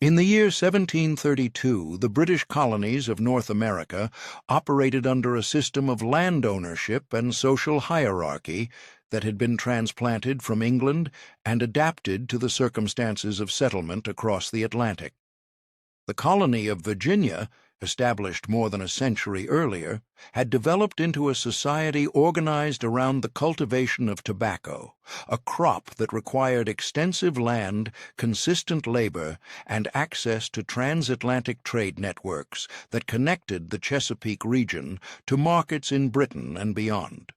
In the year 1732, the British colonies of North America operated under a system of land ownership and social hierarchy that had been transplanted from England and adapted to the circumstances of settlement across the Atlantic. The colony of Virginia, established more than a century earlier, had developed into a society organized around the cultivation of tobacco, a crop that required extensive land, consistent labor, and access to transatlantic trade networks that connected the Chesapeake region to markets in Britain and beyond.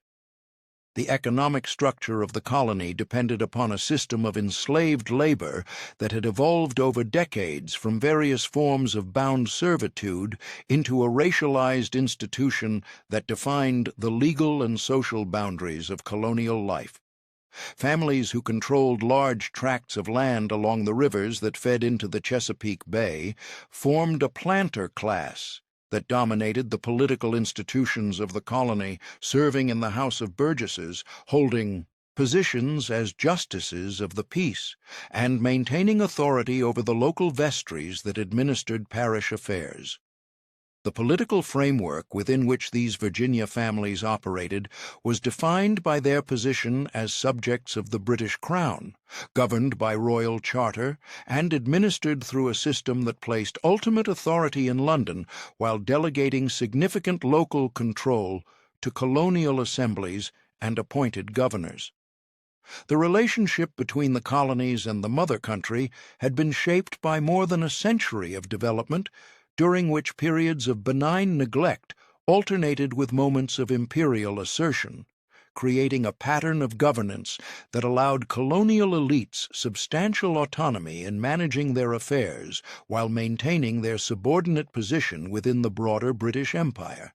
The economic structure of the colony depended upon a system of enslaved labor that had evolved over decades from various forms of bound servitude into a racialized institution that defined the legal and social boundaries of colonial life. Families who controlled large tracts of land along the rivers that fed into the Chesapeake Bay formed a planter class that dominated the political institutions of the colony, serving in the House of Burgesses, holding positions as justices of the peace, and maintaining authority over the local vestries that administered parish affairs. The political framework within which these Virginia families operated was defined by their position as subjects of the British Crown, governed by royal charter, and administered through a system that placed ultimate authority in London while delegating significant local control to colonial assemblies and appointed governors. The relationship between the colonies and the mother country had been shaped by more than a century of development, during which periods of benign neglect alternated with moments of imperial assertion, creating a pattern of governance that allowed colonial elites substantial autonomy in managing their affairs while maintaining their subordinate position within the broader British Empire.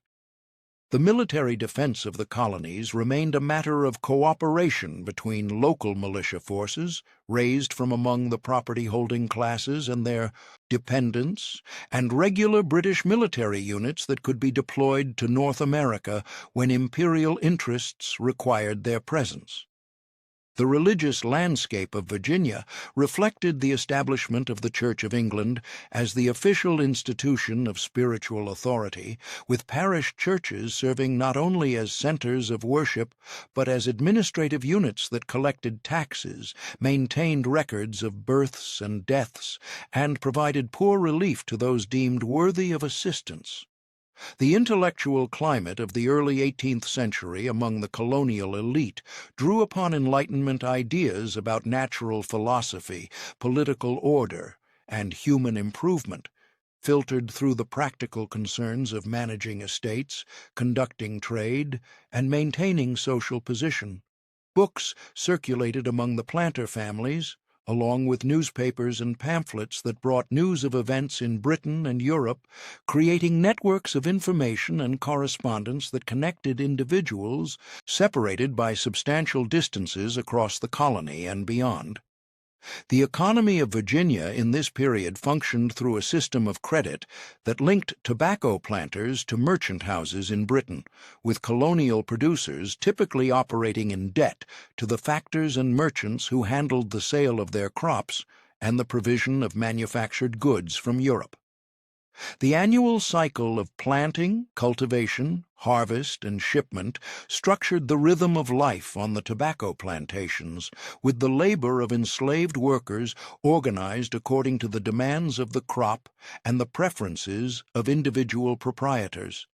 The military defense of the colonies remained a matter of cooperation between local militia forces, raised from among the property-holding classes and their dependents, and regular British military units that could be deployed to North America when imperial interests required their presence. The religious landscape of Virginia reflected the establishment of the Church of England as the official institution of spiritual authority, with parish churches serving not only as centers of worship but as administrative units that collected taxes, maintained records of births and deaths, and provided poor relief to those deemed worthy of assistance. The intellectual climate of the early 18th century among the colonial elite drew upon Enlightenment ideas about natural philosophy, political order, and human improvement, filtered through the practical concerns of managing estates, conducting trade, and maintaining social position. Books circulated among the planter families, along with newspapers and pamphlets that brought news of events in Britain and Europe, creating networks of information and correspondence that connected individuals separated by substantial distances across the colony and beyond. The economy of Virginia in this period functioned through a system of credit that linked tobacco planters to merchant houses in Britain, with colonial producers typically operating in debt to the factors and merchants who handled the sale of their crops and the provision of manufactured goods from Europe. The annual cycle of planting, cultivation, harvest, and shipment structured the rhythm of life on the tobacco plantations, with the labor of enslaved workers organized according to the demands of the crop and the preferences of individual proprietors.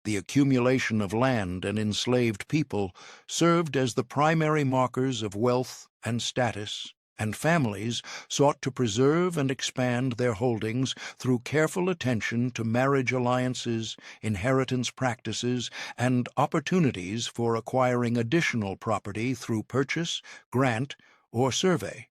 The accumulation of land and enslaved people served as the primary markers of wealth and status, and families sought to preserve and expand their holdings through careful attention to marriage alliances, inheritance practices, and opportunities for acquiring additional property through purchase, grant, or survey.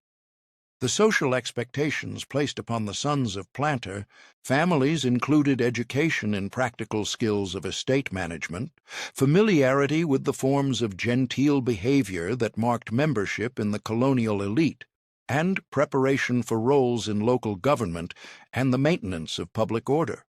The social expectations placed upon the sons of planter families included education in practical skills of estate management, familiarity with the forms of genteel behavior that marked membership in the colonial elite, and preparation for roles in local government and the maintenance of public order.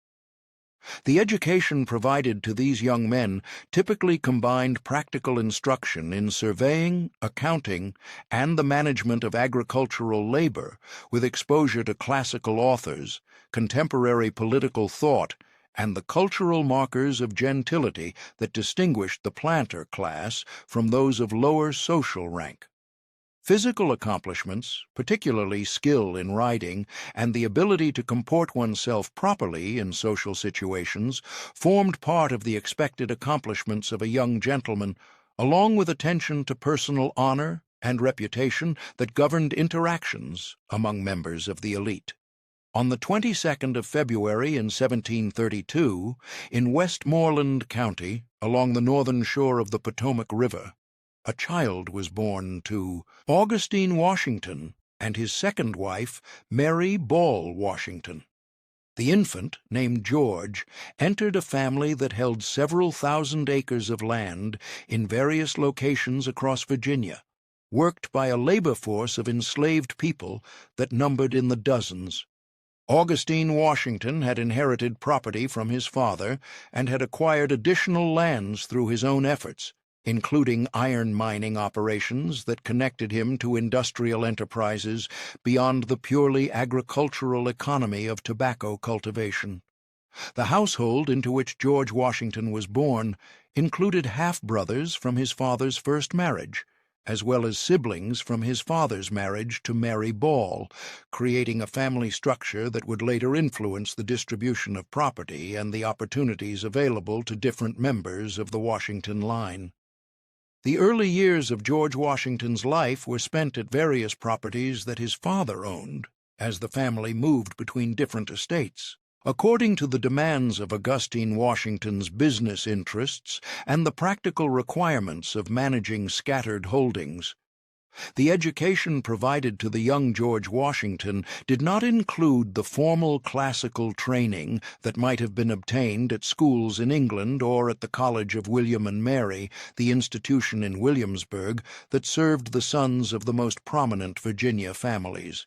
The education provided to these young men typically combined practical instruction in surveying, accounting, and the management of agricultural labor, with exposure to classical authors, contemporary political thought, and the cultural markers of gentility that distinguished the planter class from those of lower social rank. Physical accomplishments, particularly skill in riding and the ability to comport oneself properly in social situations, formed part of the expected accomplishments of a young gentleman, along with attention to personal honor and reputation that governed interactions among members of the elite. On the 22nd of February in 1732, in Westmoreland County, along the northern shore of the Potomac River, a child was born to Augustine Washington and his second wife, Mary Ball Washington. The infant, named George, entered a family that held several thousand acres of land in various locations across Virginia, worked by a labor force of enslaved people that numbered in the dozens. Augustine Washington had inherited property from his father and had acquired additional lands through his own efforts, including iron mining operations that connected him to industrial enterprises beyond the purely agricultural economy of tobacco cultivation. The household into which George Washington was born included half-brothers from his father's first marriage, as well as siblings from his father's marriage to Mary Ball, creating a family structure that would later influence the distribution of property and the opportunities available to different members of the Washington line. The early years of George Washington's life were spent at various properties that his father owned, as the family moved between different estates, according to the demands of Augustine Washington's business interests and the practical requirements of managing scattered holdings. The education provided to the young George Washington did not include the formal classical training that might have been obtained at schools in England or at the College of William and Mary, the institution in Williamsburg that served the sons of the most prominent Virginia families.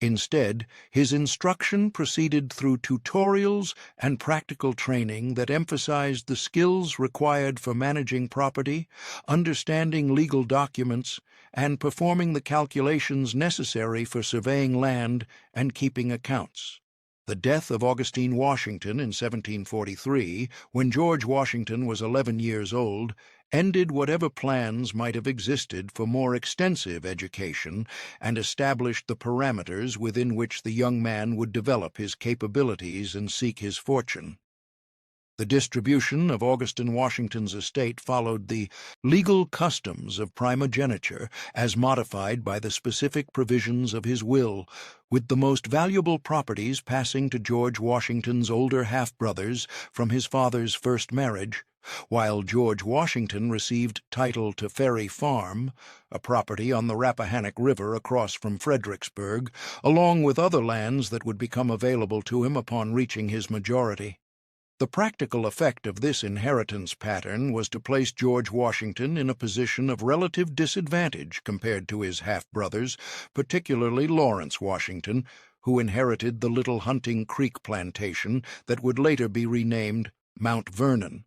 Instead, his instruction proceeded through tutorials and practical training that emphasized the skills required for managing property, understanding legal documents, and performing the calculations necessary for surveying land and keeping accounts. The death of Augustine Washington in 1743, when George Washington was 11 years old, ended whatever plans might have existed for more extensive education and established the parameters within which the young man would develop his capabilities and seek his fortune. The distribution of Augustine Washington's estate followed the legal customs of primogeniture as modified by the specific provisions of his will, with the most valuable properties passing to George Washington's older half-brothers from his father's first marriage, while George Washington received title to Ferry Farm, a property on the Rappahannock River across from Fredericksburg, along with other lands that would become available to him upon reaching his majority. The practical effect of this inheritance pattern was to place George Washington in a position of relative disadvantage compared to his half-brothers, particularly Lawrence Washington, who inherited the little Hunting Creek plantation that would later be renamed Mount Vernon.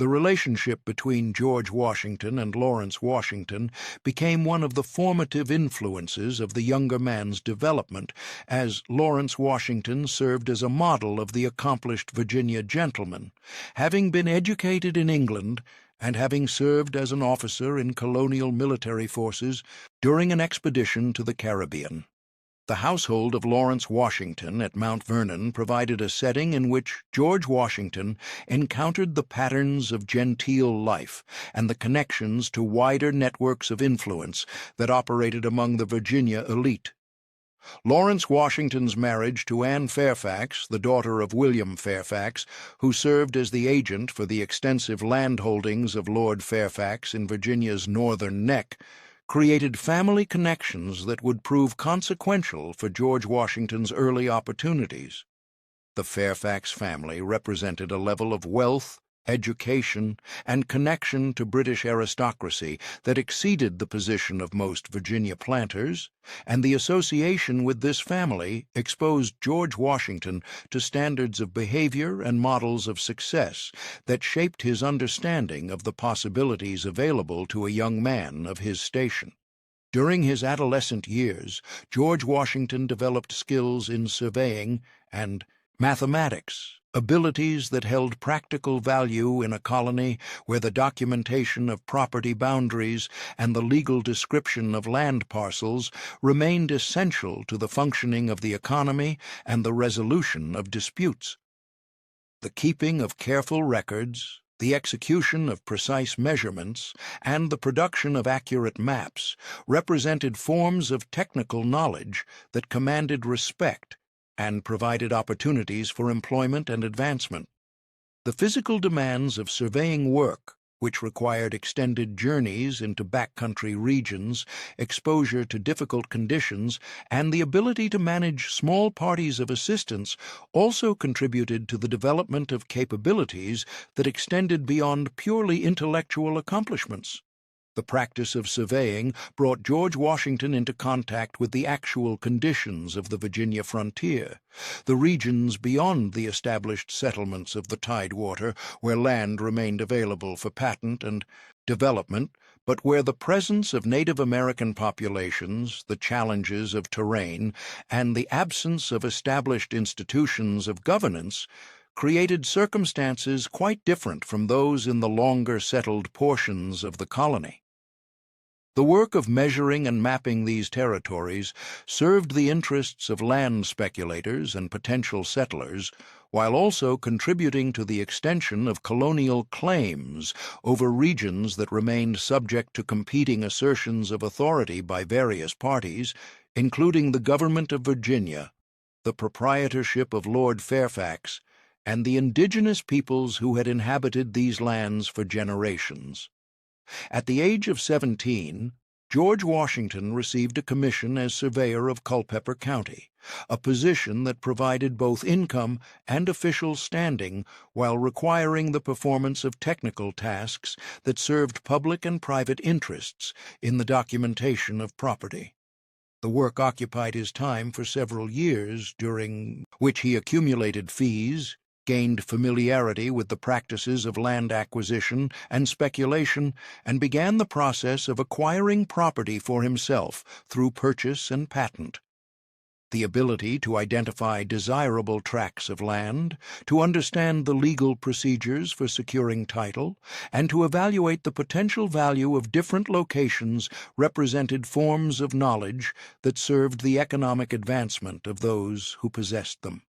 The relationship between George Washington and Lawrence Washington became one of the formative influences of the younger man's development, as Lawrence Washington served as a model of the accomplished Virginia gentleman, having been educated in England and having served as an officer in colonial military forces during an expedition to the Caribbean. The household of Lawrence Washington at Mount Vernon provided a setting in which George Washington encountered the patterns of genteel life and the connections to wider networks of influence that operated among the Virginia elite. Lawrence Washington's marriage to Anne Fairfax, the daughter of William Fairfax, who served as the agent for the extensive land holdings of Lord Fairfax in Virginia's northern neck, created family connections that would prove consequential for George Washington's early opportunities. The Fairfax family represented a level of wealth education, and connection to British aristocracy that exceeded the position of most Virginia planters, and the association with this family exposed George Washington to standards of behavior and models of success that shaped his understanding of the possibilities available to a young man of his station. During his adolescent years, George Washington developed skills in surveying and mathematics, abilities that held practical value in a colony where the documentation of property boundaries and the legal description of land parcels remained essential to the functioning of the economy and the resolution of disputes. The keeping of careful records, the execution of precise measurements, and the production of accurate maps represented forms of technical knowledge that commanded respect and provided opportunities for employment and advancement. The physical demands of surveying work, which required extended journeys into backcountry regions, exposure to difficult conditions, and the ability to manage small parties of assistance, also contributed to the development of capabilities that extended beyond purely intellectual accomplishments. The practice of surveying brought George Washington into contact with the actual conditions of the Virginia frontier, the regions beyond the established settlements of the Tidewater, where land remained available for patent and development, but where the presence of Native American populations, the challenges of terrain, and the absence of established institutions of governance created circumstances quite different from those in the longer settled portions of the colony. The work of measuring and mapping these territories served the interests of land speculators and potential settlers, while also contributing to the extension of colonial claims over regions that remained subject to competing assertions of authority by various parties, including the government of Virginia, the proprietorship of Lord Fairfax, and the indigenous peoples who had inhabited these lands for generations. At the age of 17, George Washington received a commission as surveyor of Culpeper County, a position that provided both income and official standing while requiring the performance of technical tasks that served public and private interests in the documentation of property. The work occupied his time for several years, during which he accumulated fees, gained familiarity with the practices of land acquisition and speculation, and began the process of acquiring property for himself through purchase and patent. The ability to identify desirable tracts of land, to understand the legal procedures for securing title, and to evaluate the potential value of different locations represented forms of knowledge that served the economic advancement of those who possessed them.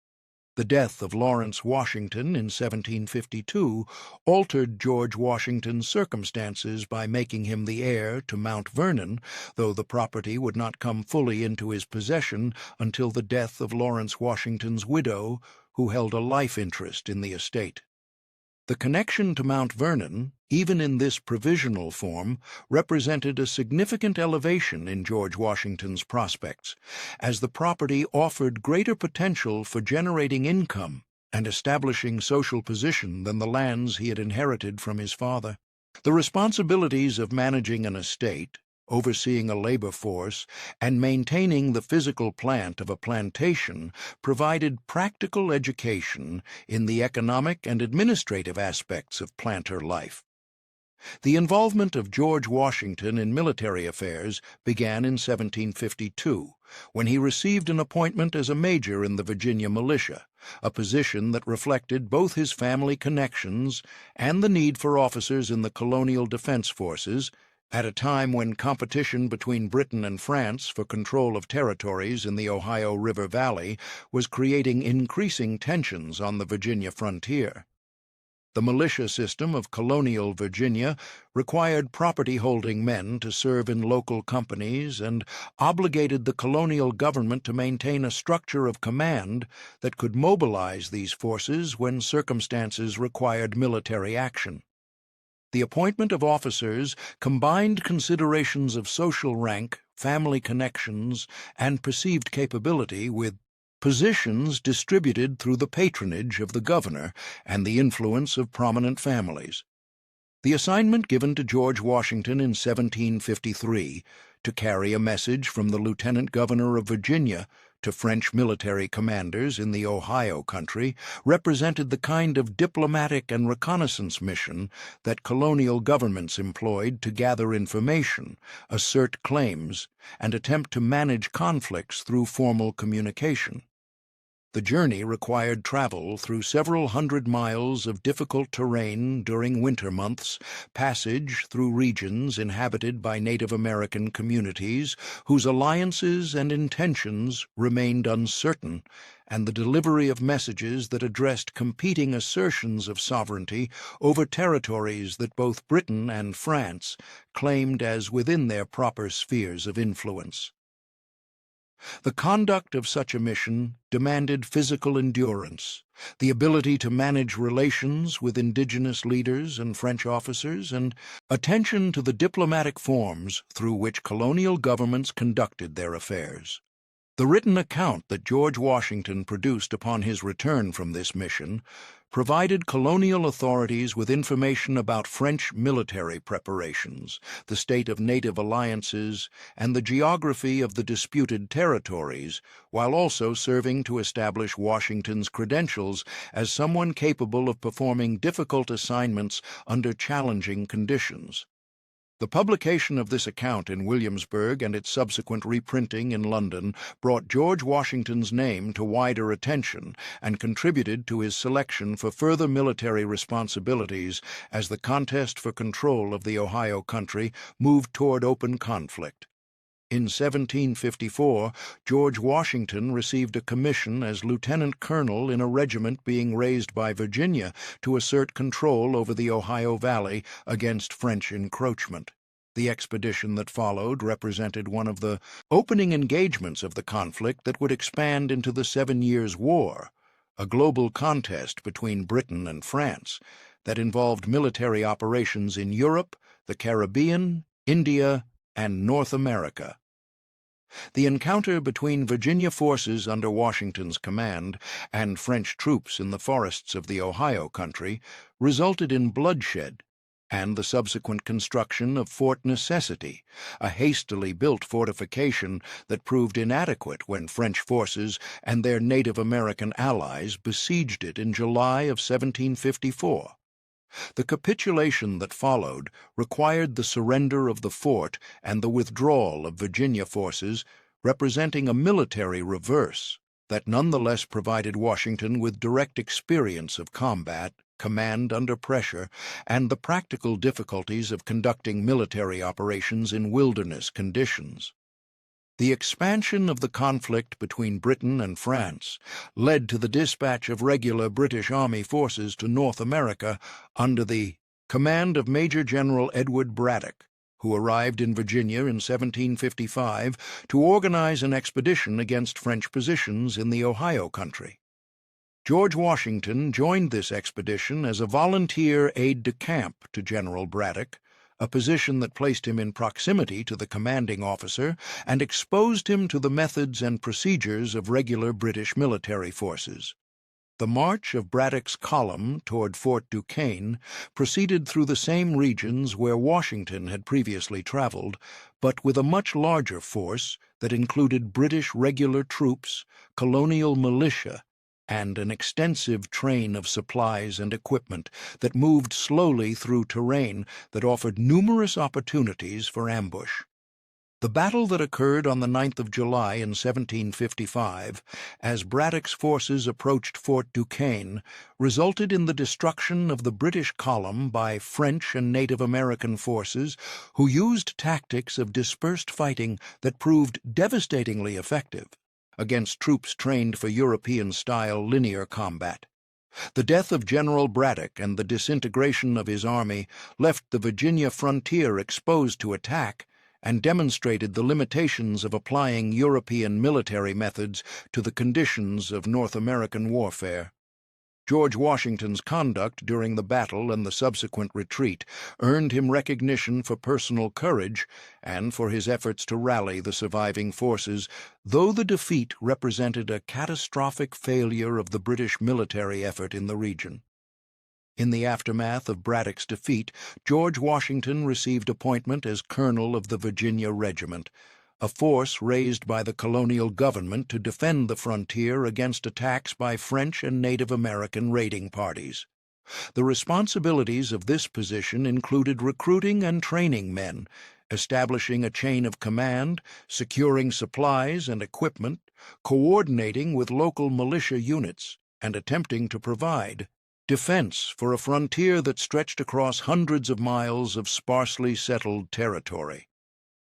The death of Lawrence Washington in 1752 altered George Washington's circumstances by making him the heir to Mount Vernon, though the property would not come fully into his possession until the death of Lawrence Washington's widow, who held a life interest in the estate. The connection to Mount Vernon, even in this provisional form, represented a significant elevation in George Washington's prospects, as the property offered greater potential for generating income and establishing social position than the lands he had inherited from his father. The responsibilities of managing an estate, overseeing a labor force, and maintaining the physical plant of a plantation provided practical education in the economic and administrative aspects of planter life. The involvement of George Washington in military affairs began in 1752, when he received an appointment as a major in the Virginia militia, a position that reflected both his family connections and the need for officers in the colonial defense forces, at a time when competition between Britain and France for control of territories in the Ohio River Valley was creating increasing tensions on the Virginia frontier. The militia system of colonial Virginia required property-holding men to serve in local companies and obligated the colonial government to maintain a structure of command that could mobilize these forces when circumstances required military action. The appointment of officers combined considerations of social rank, family connections, and perceived capability with positions distributed through the patronage of the governor and the influence of prominent families. The assignment given to George Washington in 1753 to carry a message from the lieutenant governor of Virginia to French military commanders in the Ohio country represented the kind of diplomatic and reconnaissance mission that colonial governments employed to gather information, assert claims, and attempt to manage conflicts through formal communication. The journey required travel through several hundred miles of difficult terrain during winter months, passage through regions inhabited by Native American communities whose alliances and intentions remained uncertain, and the delivery of messages that addressed competing assertions of sovereignty over territories that both Britain and France claimed as within their proper spheres of influence. The conduct of such a mission demanded physical endurance, the ability to manage relations with indigenous leaders and French officers, and attention to the diplomatic forms through which colonial governments conducted their affairs. The written account that George Washington produced upon his return from this mission provided colonial authorities with information about French military preparations, the state of native alliances, and the geography of the disputed territories, while also serving to establish Washington's credentials as someone capable of performing difficult assignments under challenging conditions. The publication of this account in Williamsburg and its subsequent reprinting in London brought George Washington's name to wider attention and contributed to his selection for further military responsibilities as the contest for control of the Ohio country moved toward open conflict. In 1754, George Washington received a commission as lieutenant colonel in a regiment being raised by Virginia to assert control over the Ohio Valley against French encroachment. The expedition that followed represented one of the opening engagements of the conflict that would expand into the 7 Years' War, a global contest between Britain and France that involved military operations in Europe, the Caribbean, India, and North America. The encounter between Virginia forces under Washington's command and French troops in the forests of the Ohio country resulted in bloodshed and the subsequent construction of Fort Necessity, a hastily built fortification that proved inadequate when French forces and their Native American allies besieged it in July of 1754. The capitulation that followed required the surrender of the fort and the withdrawal of Virginia forces, representing a military reverse that nonetheless provided Washington with direct experience of combat, command under pressure, and the practical difficulties of conducting military operations in wilderness conditions. The expansion of the conflict between Britain and France led to the dispatch of regular British Army forces to North America under the command of Major General Edward Braddock, who arrived in Virginia in 1755 to organize an expedition against French positions in the Ohio country. George Washington joined this expedition as a volunteer aide-de-camp to General Braddock, a position that placed him in proximity to the commanding officer and exposed him to the methods and procedures of regular British military forces. The march of Braddock's column toward Fort Duquesne proceeded through the same regions where Washington had previously traveled, but with a much larger force that included British regular troops, colonial militia, and an extensive train of supplies and equipment that moved slowly through terrain that offered numerous opportunities for ambush. The battle that occurred on the 9th of July in 1755, as Braddock's forces approached Fort Duquesne, resulted in the destruction of the British column by French and Native American forces who used tactics of dispersed fighting that proved devastatingly effective against troops trained for European-style linear combat. The death of General Braddock and the disintegration of his army left the Virginia frontier exposed to attack and demonstrated the limitations of applying European military methods to the conditions of North American warfare. George Washington's conduct during the battle and the subsequent retreat earned him recognition for personal courage and for his efforts to rally the surviving forces, though the defeat represented a catastrophic failure of the British military effort in the region. In the aftermath of Braddock's defeat, George Washington received appointment as colonel of the Virginia Regiment, a force raised by the colonial government to defend the frontier against attacks by French and Native American raiding parties. The responsibilities of this position included recruiting and training men, establishing a chain of command, securing supplies and equipment, coordinating with local militia units, and attempting to provide defense for a frontier that stretched across hundreds of miles of sparsely settled territory.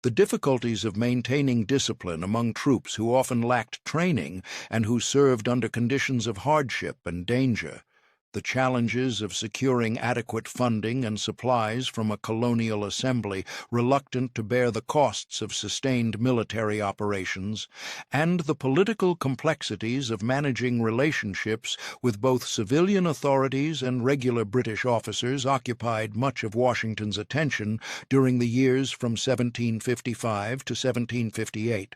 The difficulties of maintaining discipline among troops who often lacked training and who served under conditions of hardship and danger, the challenges of securing adequate funding and supplies from a colonial assembly reluctant to bear the costs of sustained military operations, and the political complexities of managing relationships with both civilian authorities and regular British officers occupied much of Washington's attention during the years from 1755 to 1758.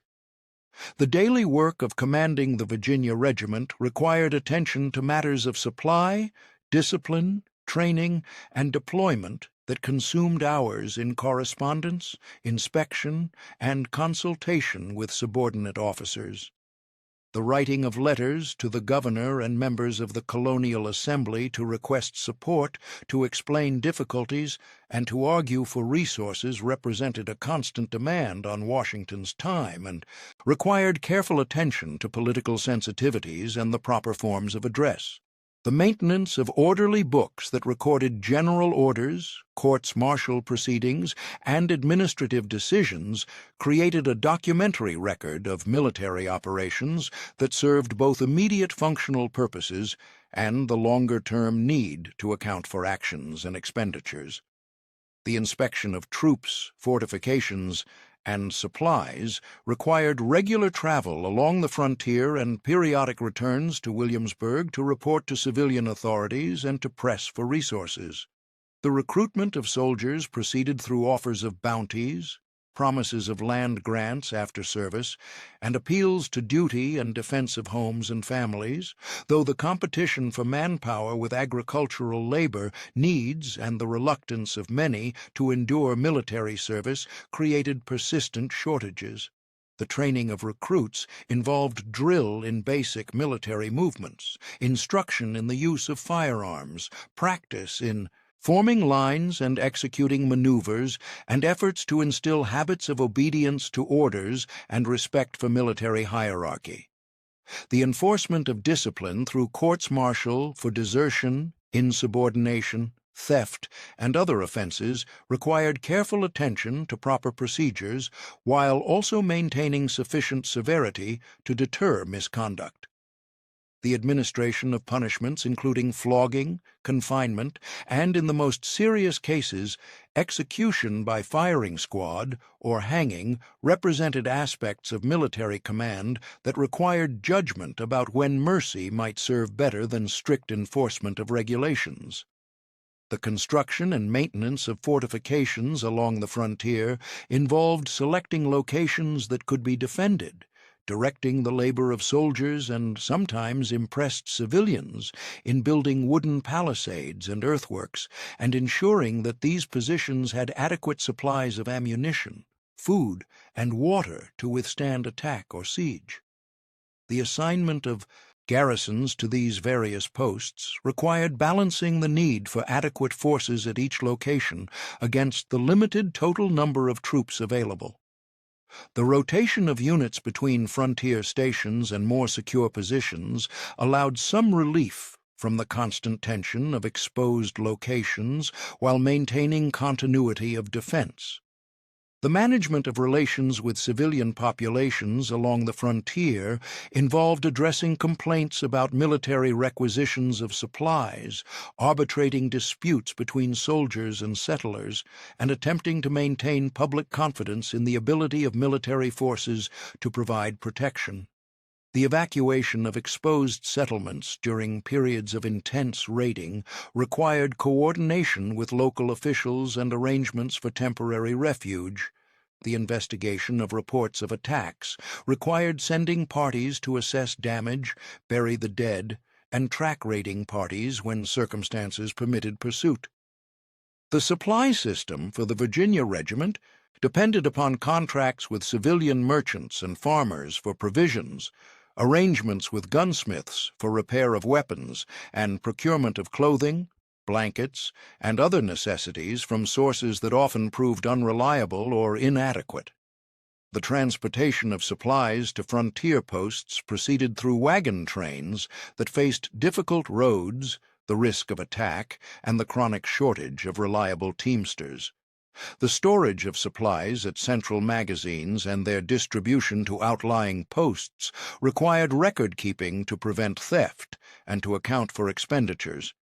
The daily work of commanding the Virginia Regiment required attention to matters of supply, discipline, training, and deployment that consumed hours in correspondence, inspection, and consultation with subordinate officers. The writing of letters to the governor and members of the colonial assembly to request support, to explain difficulties, and to argue for resources represented a constant demand on Washington's time and required careful attention to political sensitivities and the proper forms of address. The maintenance of orderly books that recorded general orders, courts-martial proceedings, and administrative decisions created a documentary record of military operations that served both immediate functional purposes and the longer-term need to account for actions and expenditures. The inspection of troops, fortifications, and supplies required regular travel along the frontier and periodic returns to Williamsburg to report to civilian authorities and to press for resources. The recruitment of soldiers proceeded through offers of bounties, promises of land grants after service, and appeals to duty and defense of homes and families, though the competition for manpower with agricultural labor, needs, and the reluctance of many to endure military service created persistent shortages. The training of recruits involved drill in basic military movements, instruction in the use of firearms, practice in forming lines and executing maneuvers, and efforts to instill habits of obedience to orders and respect for military hierarchy. The enforcement of discipline through courts-martial for desertion, insubordination, theft, and other offenses required careful attention to proper procedures while also maintaining sufficient severity to deter misconduct. The administration of punishments including flogging, confinement, and in the most serious cases, execution by firing squad or hanging represented aspects of military command that required judgment about when mercy might serve better than strict enforcement of regulations. The construction and maintenance of fortifications along the frontier involved selecting locations that could be defended, directing the labor of soldiers and sometimes impressed civilians in building wooden palisades and earthworks, and ensuring that these positions had adequate supplies of ammunition, food, and water to withstand attack or siege. The assignment of garrisons to these various posts required balancing the need for adequate forces at each location against the limited total number of troops available. The rotation of units between frontier stations and more secure positions allowed some relief from the constant tension of exposed locations while maintaining continuity of defense. The management of relations with civilian populations along the frontier involved addressing complaints about military requisitions of supplies, arbitrating disputes between soldiers and settlers, and attempting to maintain public confidence in the ability of military forces to provide protection. The evacuation of exposed settlements during periods of intense raiding required coordination with local officials and arrangements for temporary refuge. The investigation of reports of attacks required sending parties to assess damage, bury the dead, and track raiding parties when circumstances permitted pursuit. The supply system for the Virginia Regiment depended upon contracts with civilian merchants and farmers for provisions, arrangements with gunsmiths for repair of weapons, and procurement of clothing, blankets, and other necessities from sources that often proved unreliable or inadequate. The transportation of supplies to frontier posts proceeded through wagon trains that faced difficult roads, the risk of attack, and the chronic shortage of reliable teamsters. The storage of supplies at central magazines and their distribution to outlying posts required record-keeping to prevent theft and to account for expenditures.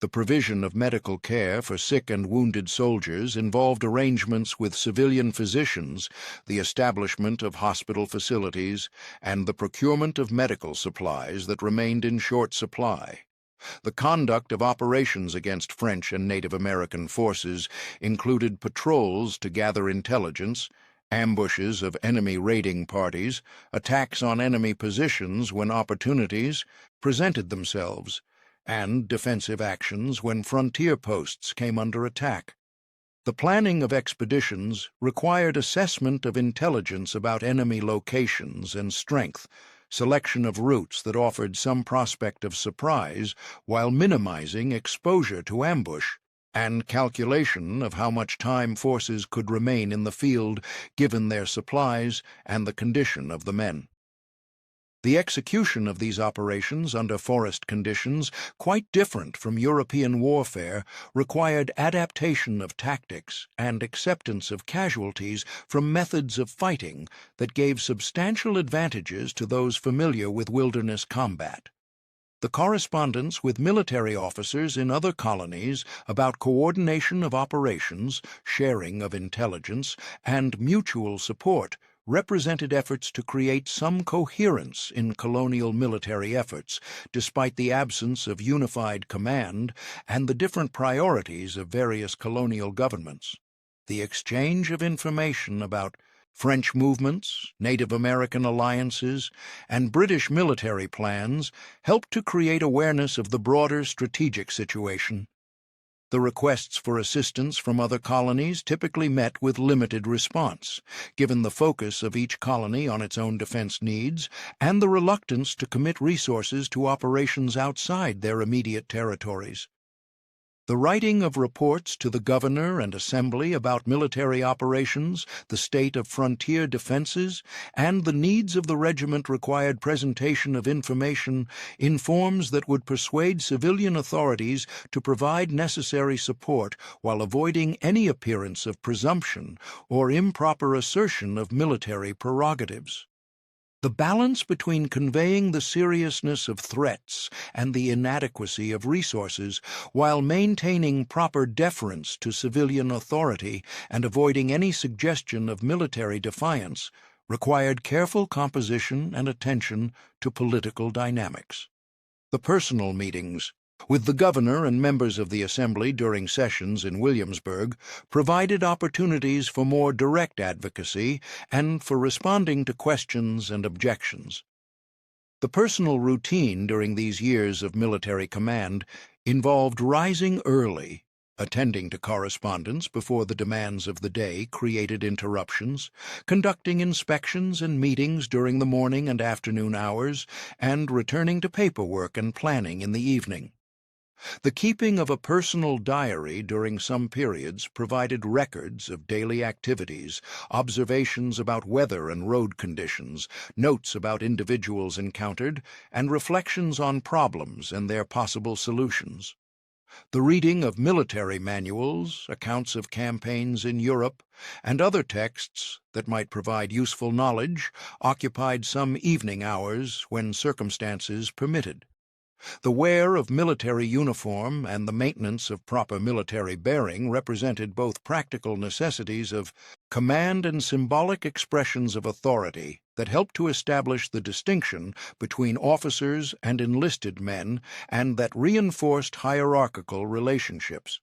The provision of medical care for sick and wounded soldiers involved arrangements with civilian physicians, the establishment of hospital facilities, and the procurement of medical supplies that remained in short supply. The conduct of operations against French and Native American forces included patrols to gather intelligence, ambushes of enemy raiding parties, attacks on enemy positions when opportunities presented themselves, and defensive actions when frontier posts came under attack. The planning of expeditions required assessment of intelligence about enemy locations and strength, selection of routes that offered some prospect of surprise while minimizing exposure to ambush, and calculation of how much time forces could remain in the field given their supplies and the condition of the men. The execution of these operations under forest conditions, quite different from European warfare, required adaptation of tactics and acceptance of casualties from methods of fighting that gave substantial advantages to those familiar with wilderness combat. The correspondence with military officers in other colonies about coordination of operations, sharing of intelligence, and mutual support represented efforts to create some coherence in colonial military efforts, despite the absence of unified command and the different priorities of various colonial governments. The exchange of information about French movements, Native American alliances, and British military plans helped to create awareness of the broader strategic situation. The requests for assistance from other colonies typically met with limited response, given the focus of each colony on its own defense needs and the reluctance to commit resources to operations outside their immediate territories. The writing of reports to the governor and assembly about military operations, the state of frontier defenses, and the needs of the regiment required presentation of information in forms that would persuade civilian authorities to provide necessary support while avoiding any appearance of presumption or improper assertion of military prerogatives. The balance between conveying the seriousness of threats and the inadequacy of resources while maintaining proper deference to civilian authority and avoiding any suggestion of military defiance required careful composition and attention to political dynamics. The personal meetings with the governor and members of the assembly during sessions in Williamsburg provided opportunities for more direct advocacy and for responding to questions and objections. The personal routine during these years of military command involved rising early, attending to correspondence before the demands of the day created interruptions, conducting inspections and meetings during the morning and afternoon hours, and returning to paperwork and planning in the evening. The keeping of a personal diary during some periods provided records of daily activities, observations about weather and road conditions, notes about individuals encountered, and reflections on problems and their possible solutions. The reading of military manuals, accounts of campaigns in Europe, and other texts that might provide useful knowledge occupied some evening hours when circumstances permitted. The wear of military uniform and the maintenance of proper military bearing represented both practical necessities of command and symbolic expressions of authority that helped to establish the distinction between officers and enlisted men and that reinforced hierarchical relationships.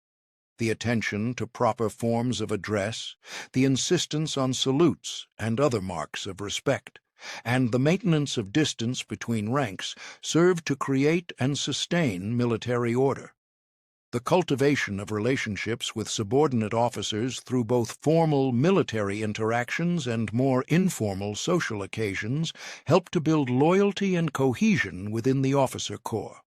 The attention to proper forms of address, the insistence on salutes and other marks of respect, and the maintenance of distance between ranks served to create and sustain military order. The cultivation of relationships with subordinate officers through both formal military interactions and more informal social occasions helped to build loyalty and cohesion within the officer corps.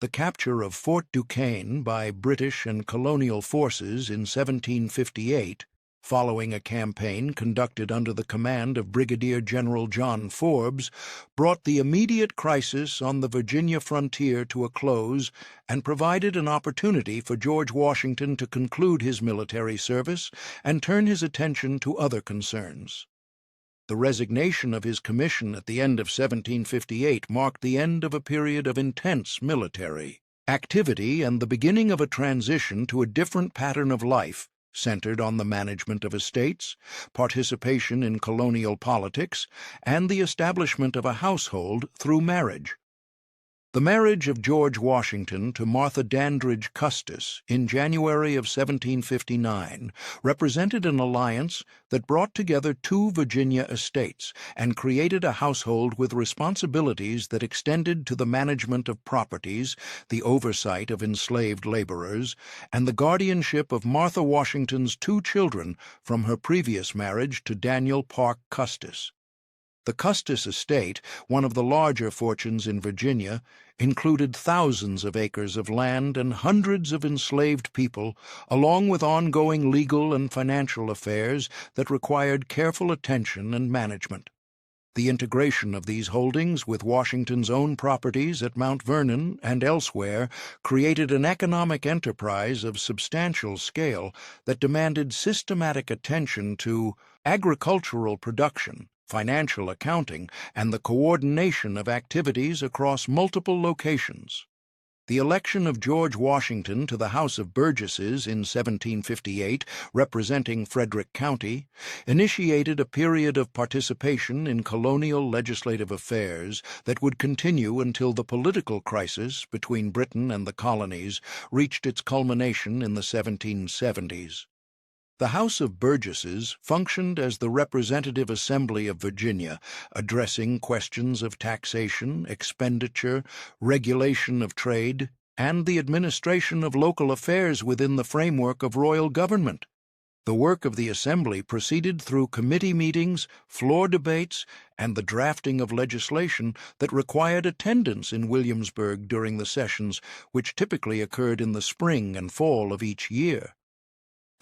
The capture of Fort Duquesne by British and colonial forces in 1758, following a campaign conducted under the command of Brigadier General John Forbes, brought the immediate crisis on the Virginia frontier to a close and provided an opportunity for George Washington to conclude his military service and turn his attention to other concerns. The resignation of his commission at the end of 1758 marked the end of a period of intense military activity and the beginning of a transition to a different pattern of life centered on the management of estates, participation in colonial politics, and the establishment of a household through marriage. The marriage of George Washington to Martha Dandridge Custis in January of 1759 represented an alliance that brought together two Virginia estates and created a household with responsibilities that extended to the management of properties, the oversight of enslaved laborers, and the guardianship of Martha Washington's two children from her previous marriage to Daniel Parke Custis. The Custis estate, one of the larger fortunes in Virginia, included thousands of acres of land and hundreds of enslaved people, along with ongoing legal and financial affairs that required careful attention and management. The integration of these holdings with Washington's own properties at Mount Vernon and elsewhere created an economic enterprise of substantial scale that demanded systematic attention to agricultural production, financial accounting, and the coordination of activities across multiple locations. The election of George Washington to the House of Burgesses in 1758, representing Frederick County, initiated a period of participation in colonial legislative affairs that would continue until the political crisis between Britain and the colonies reached its culmination in the 1770s. The House of Burgesses functioned as the representative assembly of Virginia, addressing questions of taxation, expenditure, regulation of trade, and the administration of local affairs within the framework of royal government. The work of the assembly proceeded through committee meetings, floor debates, and the drafting of legislation that required attendance in Williamsburg during the sessions, which typically occurred in the spring and fall of each year.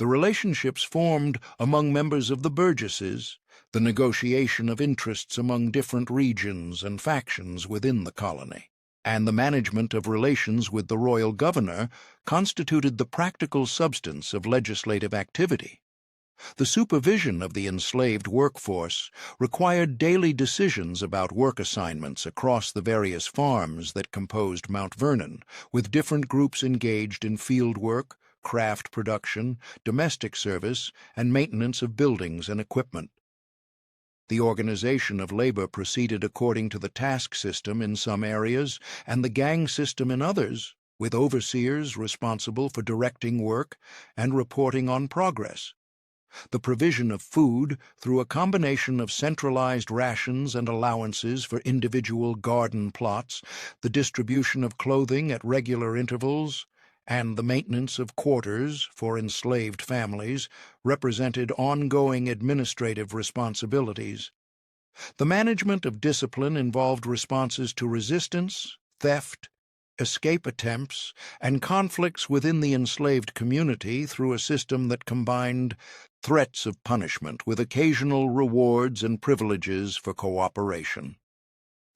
The relationships formed among members of the Burgesses, the negotiation of interests among different regions and factions within the colony, and the management of relations with the royal governor constituted the practical substance of legislative activity. The supervision of the enslaved workforce required daily decisions about work assignments across the various farms that composed Mount Vernon, with different groups engaged in field work, craft production, domestic service, and maintenance of buildings and equipment. The organization of labor proceeded according to the task system in some areas and the gang system in others, with overseers responsible for directing work and reporting on progress. The provision of food through a combination of centralized rations and allowances for individual garden plots, the distribution of clothing at regular intervals, and the maintenance of quarters for enslaved families represented ongoing administrative responsibilities. The management of discipline involved responses to resistance, theft, escape attempts, and conflicts within the enslaved community through a system that combined threats of punishment with occasional rewards and privileges for cooperation.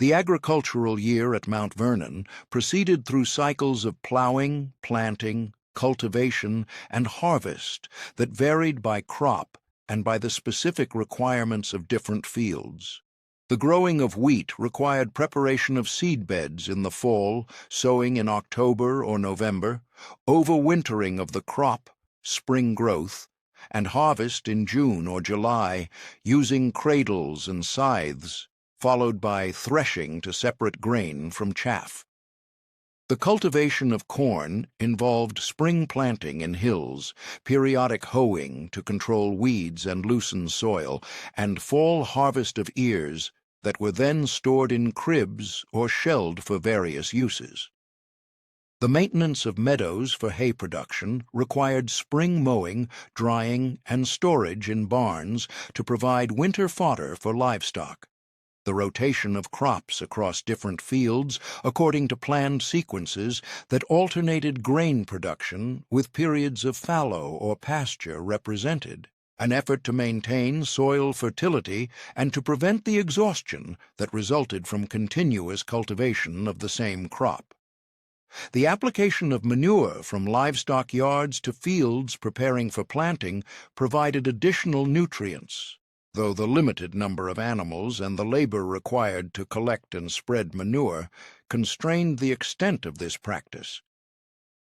The agricultural year at Mount Vernon proceeded through cycles of plowing, planting, cultivation, and harvest that varied by crop and by the specific requirements of different fields. The growing of wheat required preparation of seed beds in the fall, sowing in October or November, overwintering of the crop, spring growth, and harvest in June or July, using cradles and scythes, followed by threshing to separate grain from chaff. The cultivation of corn involved spring planting in hills, periodic hoeing to control weeds and loosen soil, and fall harvest of ears that were then stored in cribs or shelled for various uses. The maintenance of meadows for hay production required spring mowing, drying, and storage in barns to provide winter fodder for livestock. The rotation of crops across different fields according to planned sequences that alternated grain production with periods of fallow or pasture represented an effort to maintain soil fertility and to prevent the exhaustion that resulted from continuous cultivation of the same crop. The application of manure from livestock yards to fields preparing for planting provided additional nutrients, though the limited number of animals and the labor required to collect and spread manure constrained the extent of this practice.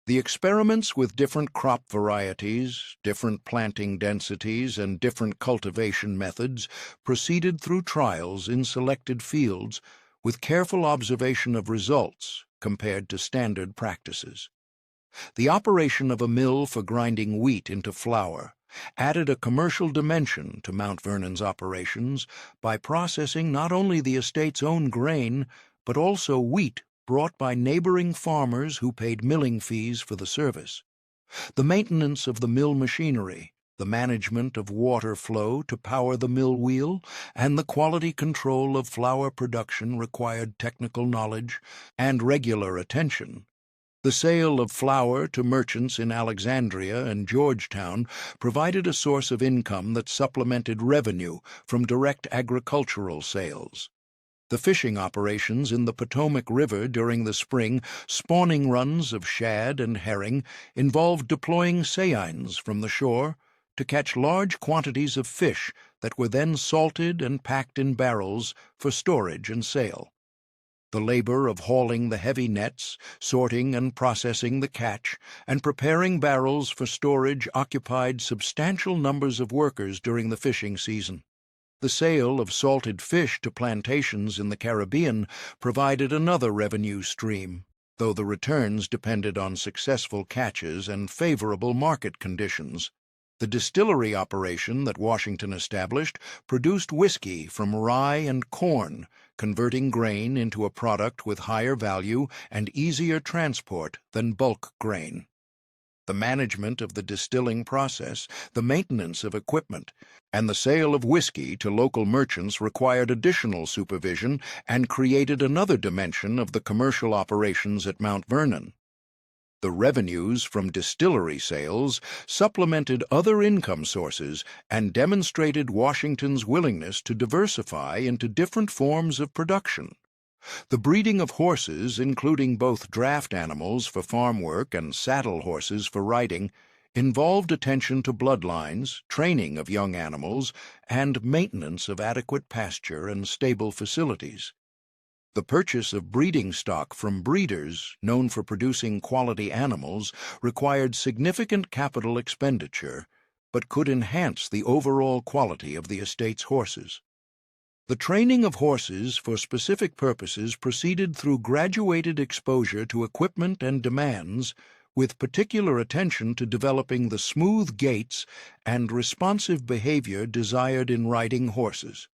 The experiments with different crop varieties, different planting densities, and different cultivation methods proceeded through trials in selected fields with careful observation of results compared to standard practices. The operation of a mill for grinding wheat into flour added a commercial dimension to Mount Vernon's operations by processing not only the estate's own grain, but also wheat brought by neighboring farmers who paid milling fees for the service. The maintenance of the mill machinery, the management of water flow to power the mill wheel, and the quality control of flour production required technical knowledge and regular attention. The sale of flour to merchants in Alexandria and Georgetown provided a source of income that supplemented revenue from direct agricultural sales. The fishing operations in the Potomac River during the spring, spawning runs of shad and herring, involved deploying seines from the shore to catch large quantities of fish that were then salted and packed in barrels for storage and sale. The labor of hauling the heavy nets, sorting and processing the catch, and preparing barrels for storage occupied substantial numbers of workers during the fishing season. The sale of salted fish to plantations in the Caribbean provided another revenue stream, though the returns depended on successful catches and favorable market conditions. The distillery operation that Washington established produced whiskey from rye and corn, converting grain into a product with higher value and easier transport than bulk grain. The management of the distilling process, the maintenance of equipment, and the sale of whiskey to local merchants required additional supervision and created another dimension of the commercial operations at Mount Vernon. The revenues from distillery sales supplemented other income sources and demonstrated Washington's willingness to diversify into different forms of production. The breeding of horses, including both draft animals for farm work and saddle horses for riding, involved attention to bloodlines, training of young animals, and maintenance of adequate pasture and stable facilities. The purchase of breeding stock from breeders known for producing quality animals required significant capital expenditure, but could enhance the overall quality of the estate's horses. The training of horses for specific purposes proceeded through graduated exposure to equipment and demands, with particular attention to developing the smooth gaits and responsive behavior desired in riding horses.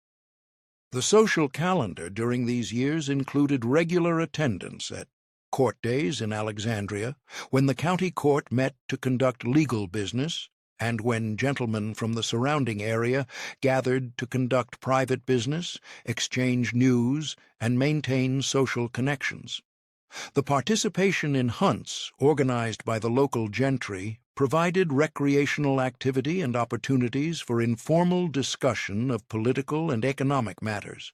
The social calendar during these years included regular attendance at court days in Alexandria, when the county court met to conduct legal business, and when gentlemen from the surrounding area gathered to conduct private business, exchange news, and maintain social connections. The participation in hunts organized by the local gentry provided recreational activity and opportunities for informal discussion of political and economic matters.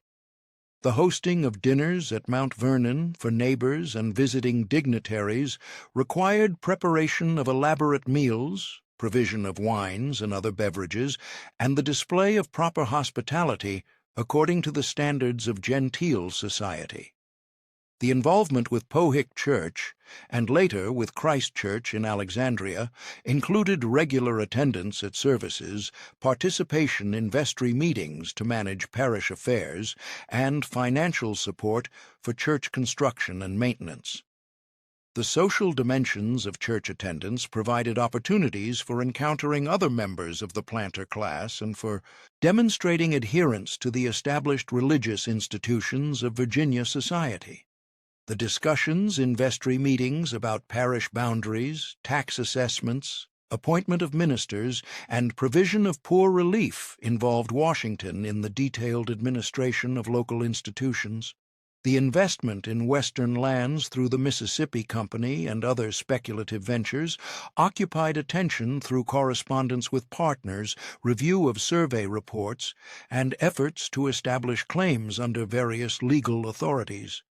The hosting of dinners at Mount Vernon for neighbors and visiting dignitaries required preparation of elaborate meals, provision of wines and other beverages, and the display of proper hospitality according to the standards of genteel society. The involvement with Pohick Church, and later with Christ Church in Alexandria, included regular attendance at services, participation in vestry meetings to manage parish affairs, and financial support for church construction and maintenance. The social dimensions of church attendance provided opportunities for encountering other members of the planter class and for demonstrating adherence to the established religious institutions of Virginia society. The discussions in vestry meetings about parish boundaries, tax assessments, appointment of ministers, and provision of poor relief involved Washington in the detailed administration of local institutions. The investment in Western lands through the Mississippi Company and other speculative ventures occupied attention through correspondence with partners, review of survey reports, and efforts to establish claims under various legal authorities.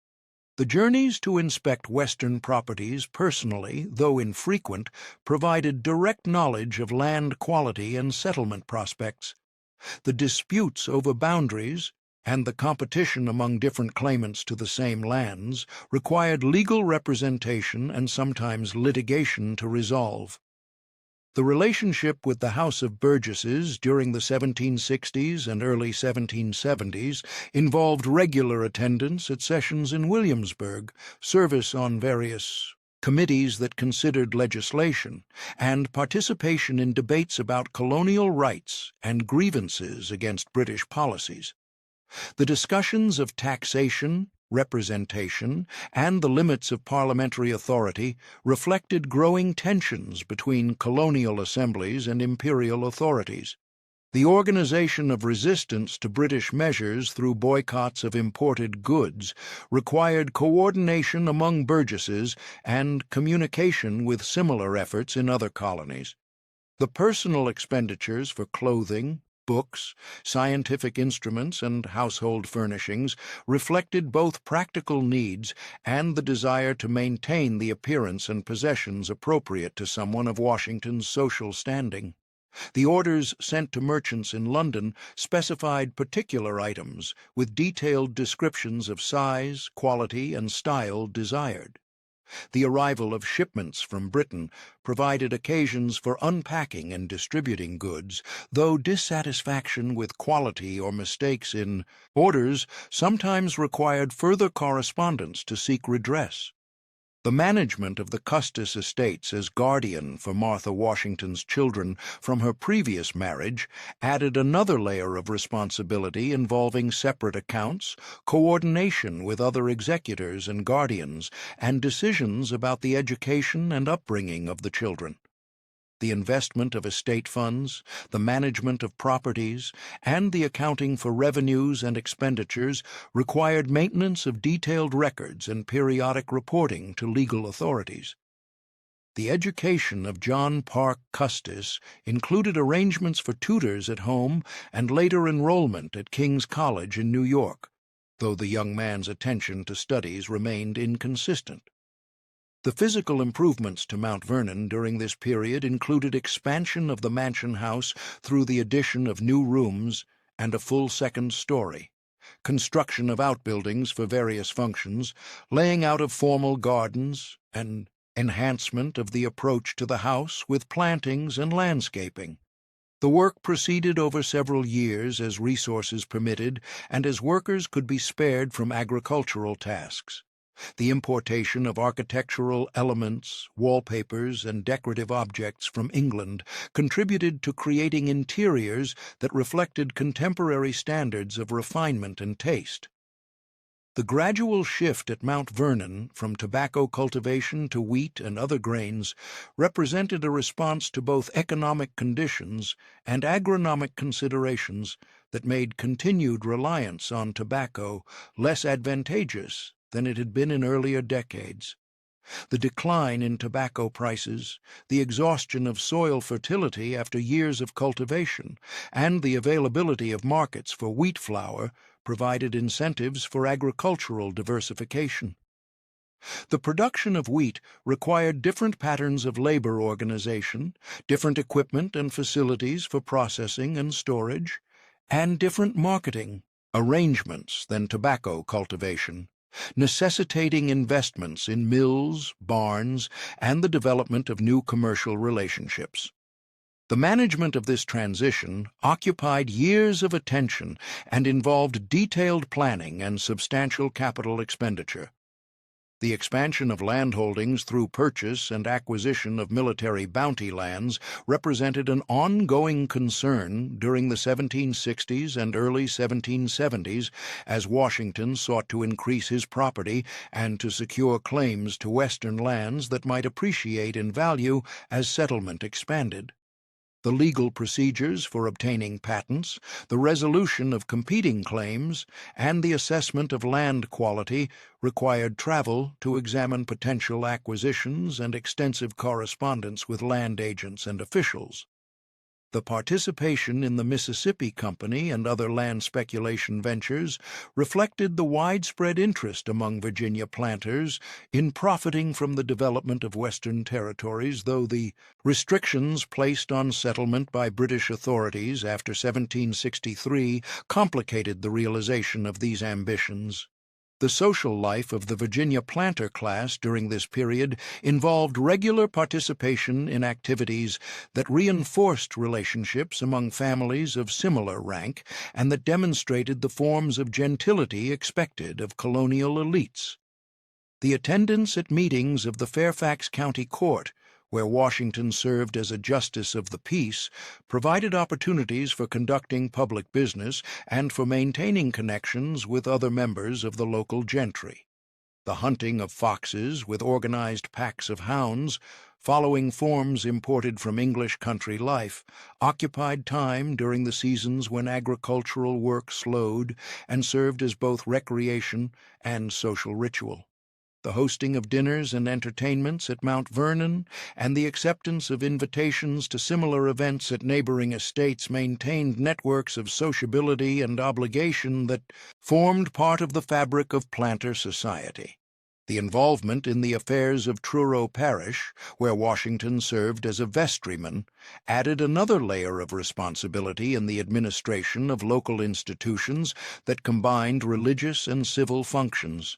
The journeys to inspect Western properties personally, though infrequent, provided direct knowledge of land quality and settlement prospects. The disputes over boundaries and the competition among different claimants to the same lands required legal representation and sometimes litigation to resolve. The relationship with the House of Burgesses during the 1760s and early 1770s involved regular attendance at sessions in Williamsburg, service on various committees that considered legislation, and participation in debates about colonial rights and grievances against British policies. The discussions of taxation, representation, and the limits of parliamentary authority reflected growing tensions between colonial assemblies and imperial authorities. The organization of resistance to British measures through boycotts of imported goods required coordination among burgesses and communication with similar efforts in other colonies. The personal expenditures for clothing, books, scientific instruments, and household furnishings reflected both practical needs and the desire to maintain the appearance and possessions appropriate to someone of Washington's social standing. The orders sent to merchants in London specified particular items with detailed descriptions of size, quality, and style desired. The arrival of shipments from Britain provided occasions for unpacking and distributing goods, though dissatisfaction with quality or mistakes in orders sometimes required further correspondence to seek redress. The management of the Custis estates as guardian for Martha Washington's children from her previous marriage added another layer of responsibility involving separate accounts, coordination with other executors and guardians, and decisions about the education and upbringing of the children. The investment of estate funds, the management of properties, and the accounting for revenues and expenditures required maintenance of detailed records and periodic reporting to legal authorities. The education of John Parke Custis included arrangements for tutors at home and later enrollment at King's College in New York, though the young man's attention to studies remained inconsistent. The physical improvements to Mount Vernon during this period included expansion of the mansion house through the addition of new rooms and a full second story, construction of outbuildings for various functions, laying out of formal gardens, and enhancement of the approach to the house with plantings and landscaping. The work proceeded over several years as resources permitted and as workers could be spared from agricultural tasks. The importation of architectural elements, wallpapers, and decorative objects from England contributed to creating interiors that reflected contemporary standards of refinement and taste. The gradual shift at Mount Vernon from tobacco cultivation to wheat and other grains represented a response to both economic conditions and agronomic considerations that made continued reliance on tobacco less advantageous than it had been in earlier decades. The decline in tobacco prices, the exhaustion of soil fertility after years of cultivation, and the availability of markets for wheat flour provided incentives for agricultural diversification. The production of wheat required different patterns of labor organization, different equipment and facilities for processing and storage, and different marketing arrangements than tobacco cultivation, necessitating investments in mills, barns, and the development of new commercial relationships. The management of this transition occupied years of attention and involved detailed planning and substantial capital expenditure. The expansion of landholdings through purchase and acquisition of military bounty lands represented an ongoing concern during the 1760s and early 1770s as Washington sought to increase his property and to secure claims to western lands that might appreciate in value as settlement expanded. The legal procedures for obtaining patents, the resolution of competing claims, and the assessment of land quality required travel to examine potential acquisitions and extensive correspondence with land agents and officials. The participation in the Mississippi Company and other land speculation ventures reflected the widespread interest among Virginia planters in profiting from the development of Western territories, though the restrictions placed on settlement by British authorities after 1763 complicated the realization of these ambitions. The social life of the Virginia planter class during this period involved regular participation in activities that reinforced relationships among families of similar rank and that demonstrated the forms of gentility expected of colonial elites. The attendance at meetings of the Fairfax County Court, where Washington served as a justice of the peace, provided opportunities for conducting public business and for maintaining connections with other members of the local gentry. The hunting of foxes with organized packs of hounds, following forms imported from English country life, occupied time during the seasons when agricultural work slowed and served as both recreation and social ritual. The hosting of dinners and entertainments at Mount Vernon and the acceptance of invitations to similar events at neighboring estates maintained networks of sociability and obligation that formed part of the fabric of planter society. The involvement in the affairs of Truro Parish, where Washington served as a vestryman, added another layer of responsibility in the administration of local institutions that combined religious and civil functions.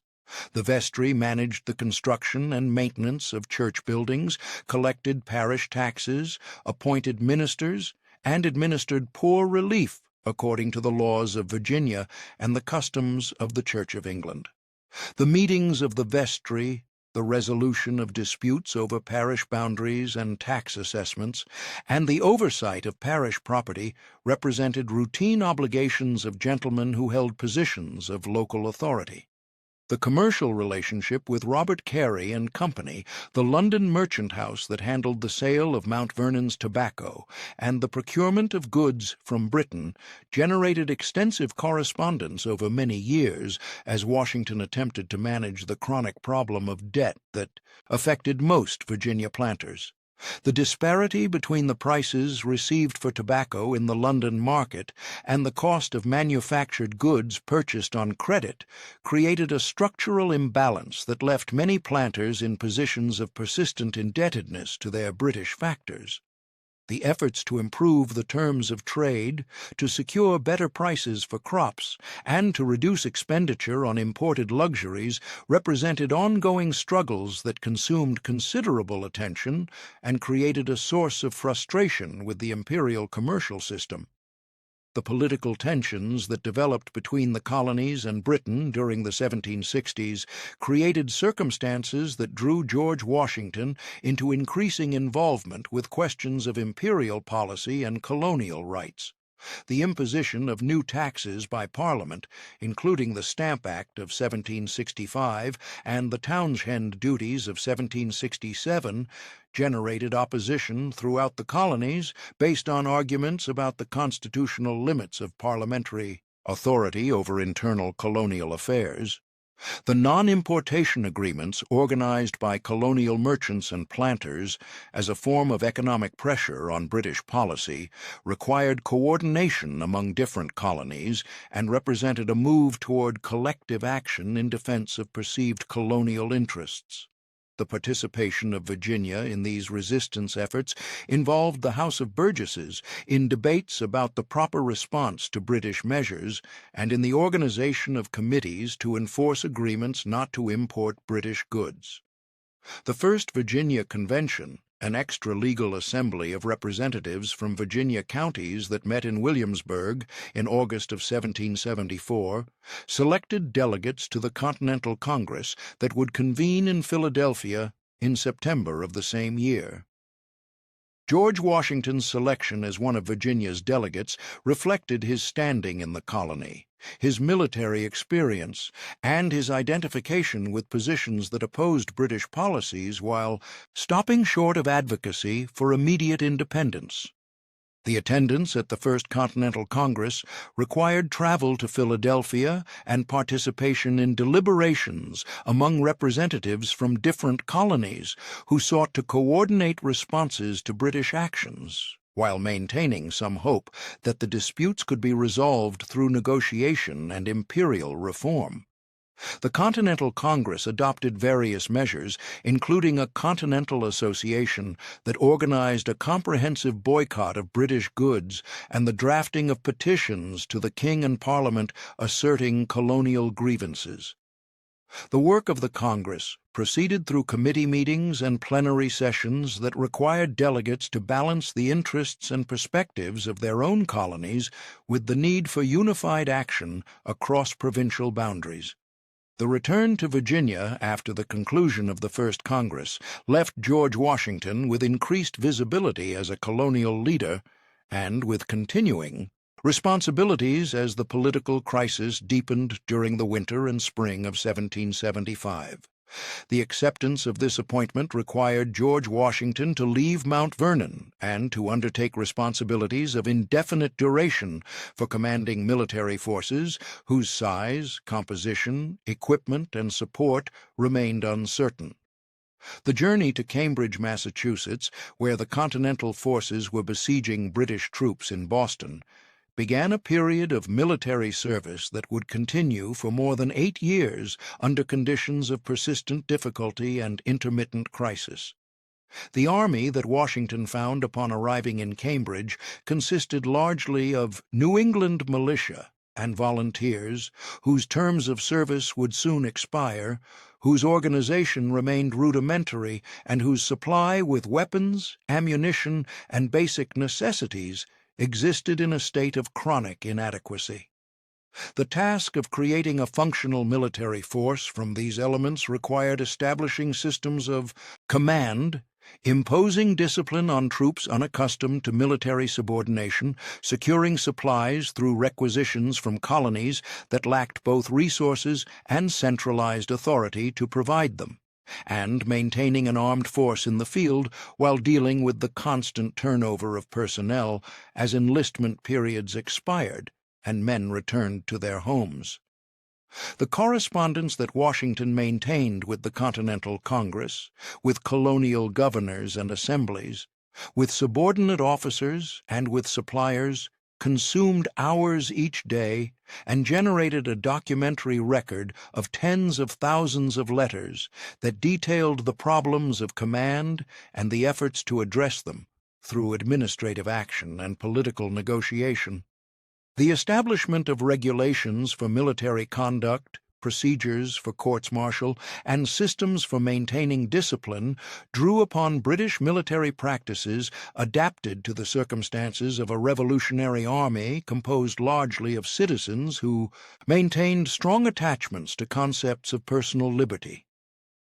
The vestry managed the construction and maintenance of church buildings, collected parish taxes, appointed ministers, and administered poor relief according to the laws of Virginia and the customs of the Church of England. The meetings of the vestry, the resolution of disputes over parish boundaries and tax assessments, and the oversight of parish property represented routine obligations of gentlemen who held positions of local authority. The commercial relationship with Robert Carey and Company, the London merchant house that handled the sale of Mount Vernon's tobacco, and the procurement of goods from Britain, generated extensive correspondence over many years as Washington attempted to manage the chronic problem of debt that affected most Virginia planters. The disparity between the prices received for tobacco in the London market and the cost of manufactured goods purchased on credit created a structural imbalance that left many planters in positions of persistent indebtedness to their British factors. The efforts to improve the terms of trade, to secure better prices for crops, and to reduce expenditure on imported luxuries represented ongoing struggles that consumed considerable attention and created a source of frustration with the imperial commercial system. The political tensions that developed between the colonies and Britain during the 1760s created circumstances that drew George Washington into increasing involvement with questions of imperial policy and colonial rights. The imposition of new taxes by Parliament, including the Stamp Act of 1765 and the Townshend duties of 1767, generated opposition throughout the colonies based on arguments about the constitutional limits of parliamentary authority over internal colonial affairs. The non-importation agreements organized by colonial merchants and planters as a form of economic pressure on British policy required coordination among different colonies and represented a move toward collective action in defense of perceived colonial interests. The participation of Virginia in these resistance efforts involved the House of Burgesses in debates about the proper response to British measures and in the organization of committees to enforce agreements not to import British goods. The First Virginia Convention, an extra-legal assembly of representatives from Virginia counties that met in Williamsburg in August of 1774, selected delegates to the Continental Congress that would convene in Philadelphia in September of the same year. George Washington's selection as one of Virginia's delegates reflected his standing in the colony, his military experience, and his identification with positions that opposed British policies while stopping short of advocacy for immediate independence. The attendance at the First Continental Congress required travel to Philadelphia and participation in deliberations among representatives from different colonies who sought to coordinate responses to British actions, while maintaining some hope that the disputes could be resolved through negotiation and imperial reform. The Continental Congress adopted various measures, including a Continental Association that organized a comprehensive boycott of British goods and the drafting of petitions to the King and Parliament asserting colonial grievances. The work of the Congress proceeded through committee meetings and plenary sessions that required delegates to balance the interests and perspectives of their own colonies with the need for unified action across provincial boundaries. The return to Virginia after the conclusion of the First Congress left George Washington with increased visibility as a colonial leader and with continuing responsibilities as the political crisis deepened during the winter and spring of 1775. The acceptance of this appointment required George Washington to leave Mount Vernon and to undertake responsibilities of indefinite duration for commanding military forces whose size, composition, equipment, and support remained uncertain. The journey to Cambridge, Massachusetts, where the Continental forces were besieging British troops in Boston, began a period of military service that would continue for more than 8 years under conditions of persistent difficulty and intermittent crisis. The army that Washington found upon arriving in Cambridge consisted largely of New England militia and volunteers whose terms of service would soon expire, whose organization remained rudimentary, and whose supply with weapons, ammunition, and basic necessities existed in a state of chronic inadequacy. The task of creating a functional military force from these elements required establishing systems of command, imposing discipline on troops unaccustomed to military subordination, securing supplies through requisitions from colonies that lacked both resources and centralized authority to provide them, and maintaining an armed force in the field while dealing with the constant turnover of personnel as enlistment periods expired and men returned to their homes. The correspondence that Washington maintained with the Continental Congress, with colonial governors and assemblies, with subordinate officers and with suppliers, consumed hours each day and generated a documentary record of tens of thousands of letters that detailed the problems of command and the efforts to address them through administrative action and political negotiation. The establishment of regulations for military conduct, procedures for courts-martial, and systems for maintaining discipline drew upon British military practices adapted to the circumstances of a revolutionary army composed largely of citizens who maintained strong attachments to concepts of personal liberty.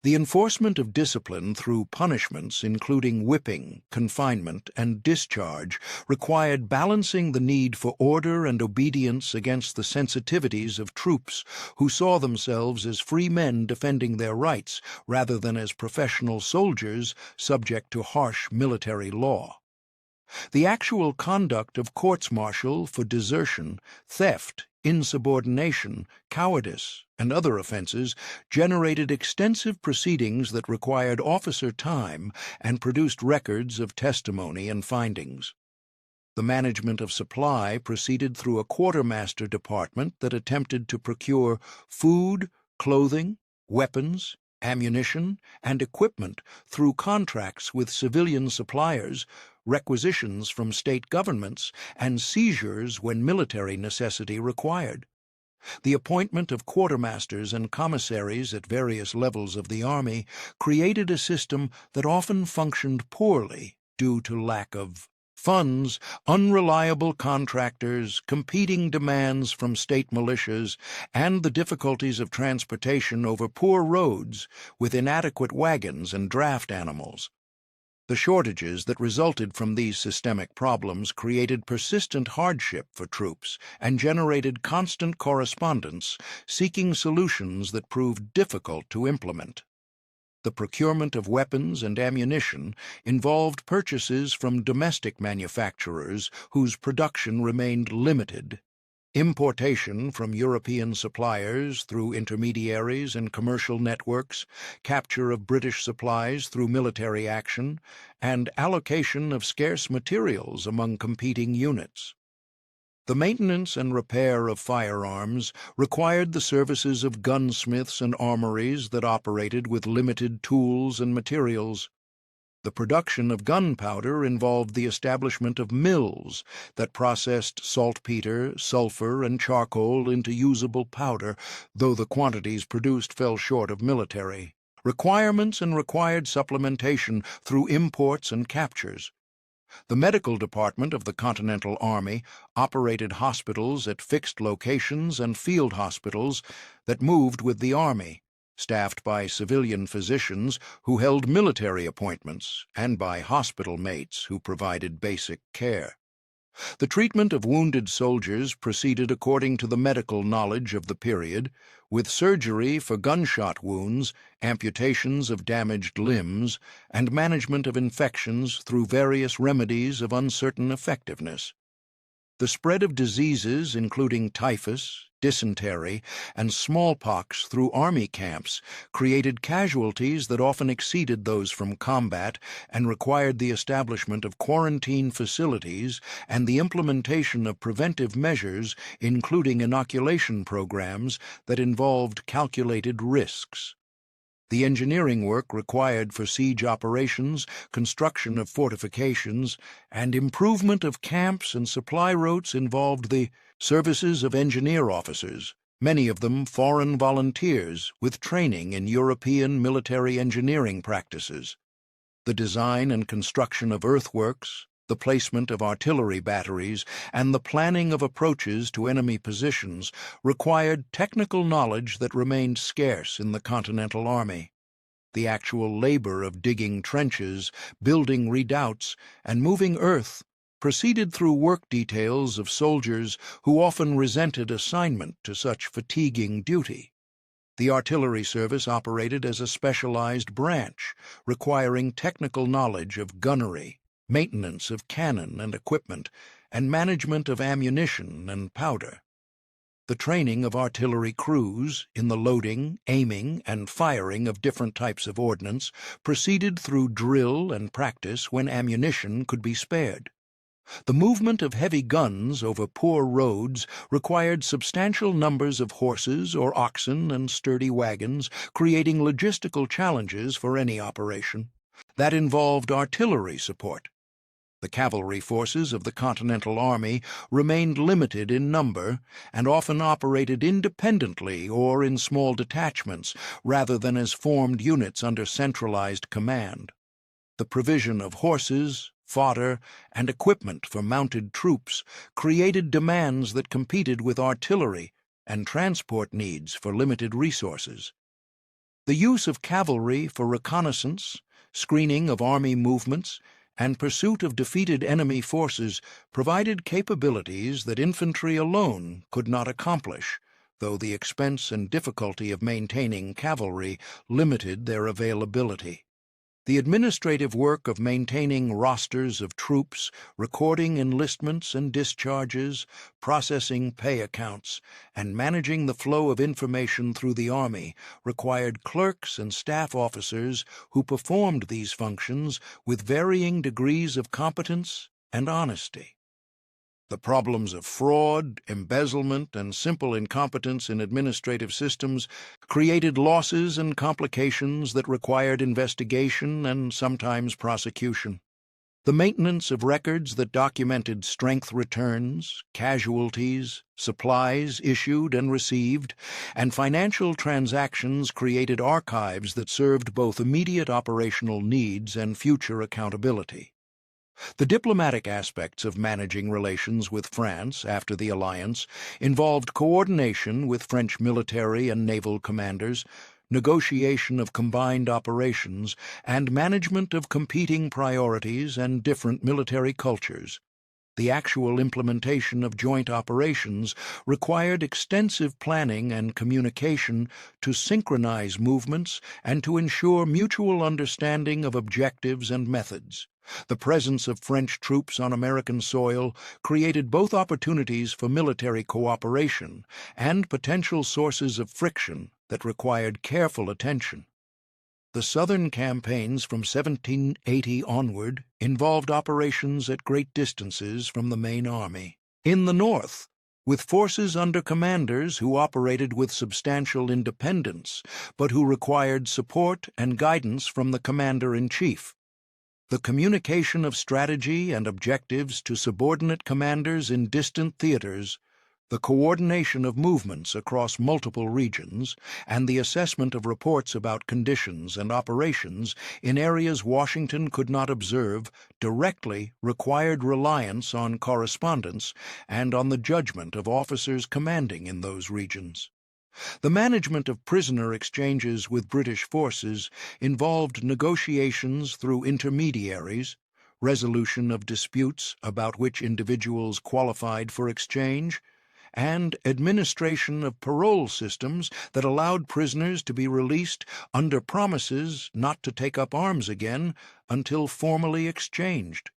The enforcement of discipline through punishments, including whipping, confinement, and discharge, required balancing the need for order and obedience against the sensitivities of troops who saw themselves as free men defending their rights rather than as professional soldiers subject to harsh military law. The actual conduct of courts-martial for desertion, theft, insubordination, cowardice, and other offenses generated extensive proceedings that required officer time and produced records of testimony and findings. The management of supply proceeded through a quartermaster department that attempted to procure food, clothing, weapons, ammunition, and equipment through contracts with civilian suppliers, requisitions from state governments, and seizures when military necessity required. The appointment of quartermasters and commissaries at various levels of the army created a system that often functioned poorly due to lack of funds, unreliable contractors, competing demands from state militias, and the difficulties of transportation over poor roads with inadequate wagons and draft animals. The shortages that resulted from these systemic problems created persistent hardship for troops and generated constant correspondence seeking solutions that proved difficult to implement. The procurement of weapons and ammunition involved purchases from domestic manufacturers whose production remained limited, importation from European suppliers through intermediaries and commercial networks, capture of British supplies through military action, and allocation of scarce materials among competing units. The maintenance and repair of firearms required the services of gunsmiths and armories that operated with limited tools and materials. The production of gunpowder involved the establishment of mills that processed saltpeter, sulfur, and charcoal into usable powder, though the quantities produced fell short of military requirements and required supplementation through imports and captures. The medical department of the Continental Army operated hospitals at fixed locations and field hospitals that moved with the Army, staffed by civilian physicians who held military appointments and by hospital mates who provided basic care. The treatment of wounded soldiers proceeded according to the medical knowledge of the period, with surgery for gunshot wounds, amputations of damaged limbs, and management of infections through various remedies of uncertain effectiveness. The spread of diseases including typhus, dysentery, and smallpox through army camps created casualties that often exceeded those from combat and required the establishment of quarantine facilities and the implementation of preventive measures, including inoculation programs that involved calculated risks. The engineering work required for siege operations, construction of fortifications, and improvement of camps and supply routes involved the services of engineer officers, many of them foreign volunteers with training in European military engineering practices. The design and construction of earthworks, the placement of artillery batteries, and the planning of approaches to enemy positions required technical knowledge that remained scarce in the Continental Army. The actual labor of digging trenches, building redoubts, and moving earth proceeded through work details of soldiers who often resented assignment to such fatiguing duty. The artillery service operated as a specialized branch, requiring technical knowledge of gunnery, maintenance of cannon and equipment, and management of ammunition and powder. The training of artillery crews in the loading, aiming, and firing of different types of ordnance proceeded through drill and practice when ammunition could be spared. The movement of heavy guns over poor roads required substantial numbers of horses or oxen and sturdy wagons, creating logistical challenges for any operation. That involved artillery support. The cavalry forces of the Continental Army remained limited in number and often operated independently or in small detachments rather than as formed units under centralized command. The provision of horses, fodder, and equipment for mounted troops created demands that competed with artillery and transport needs for limited resources. The use of cavalry for reconnaissance, screening of army movements, and pursuit of defeated enemy forces provided capabilities that infantry alone could not accomplish, though the expense and difficulty of maintaining cavalry limited their availability. The administrative work of maintaining rosters of troops, recording enlistments and discharges, processing pay accounts, and managing the flow of information through the Army required clerks and staff officers who performed these functions with varying degrees of competence and honesty. The problems of fraud, embezzlement, and simple incompetence in administrative systems created losses and complications that required investigation and sometimes prosecution. The maintenance of records that documented strength returns, casualties, supplies issued and received, and financial transactions created archives that served both immediate operational needs and future accountability. The diplomatic aspects of managing relations with France after the alliance involved coordination with French military and naval commanders, negotiation of combined operations, and management of competing priorities and different military cultures. The actual implementation of joint operations required extensive planning and communication to synchronize movements and to ensure mutual understanding of objectives and methods. The presence of French troops on American soil created both opportunities for military cooperation and potential sources of friction that required careful attention. The Southern campaigns from 1780 onward involved operations at great distances from the main army. In the North, with forces under commanders who operated with substantial independence, but who required support and guidance from the commander-in-chief. The communication of strategy and objectives to subordinate commanders in distant theaters, the coordination of movements across multiple regions, and the assessment of reports about conditions and operations in areas Washington could not observe directly required reliance on correspondence and on the judgment of officers commanding in those regions. The management of prisoner exchanges with British forces involved negotiations through intermediaries, resolution of disputes about which individuals qualified for exchange, and administration of parole systems that allowed prisoners to be released under promises not to take up arms again until formally exchanged.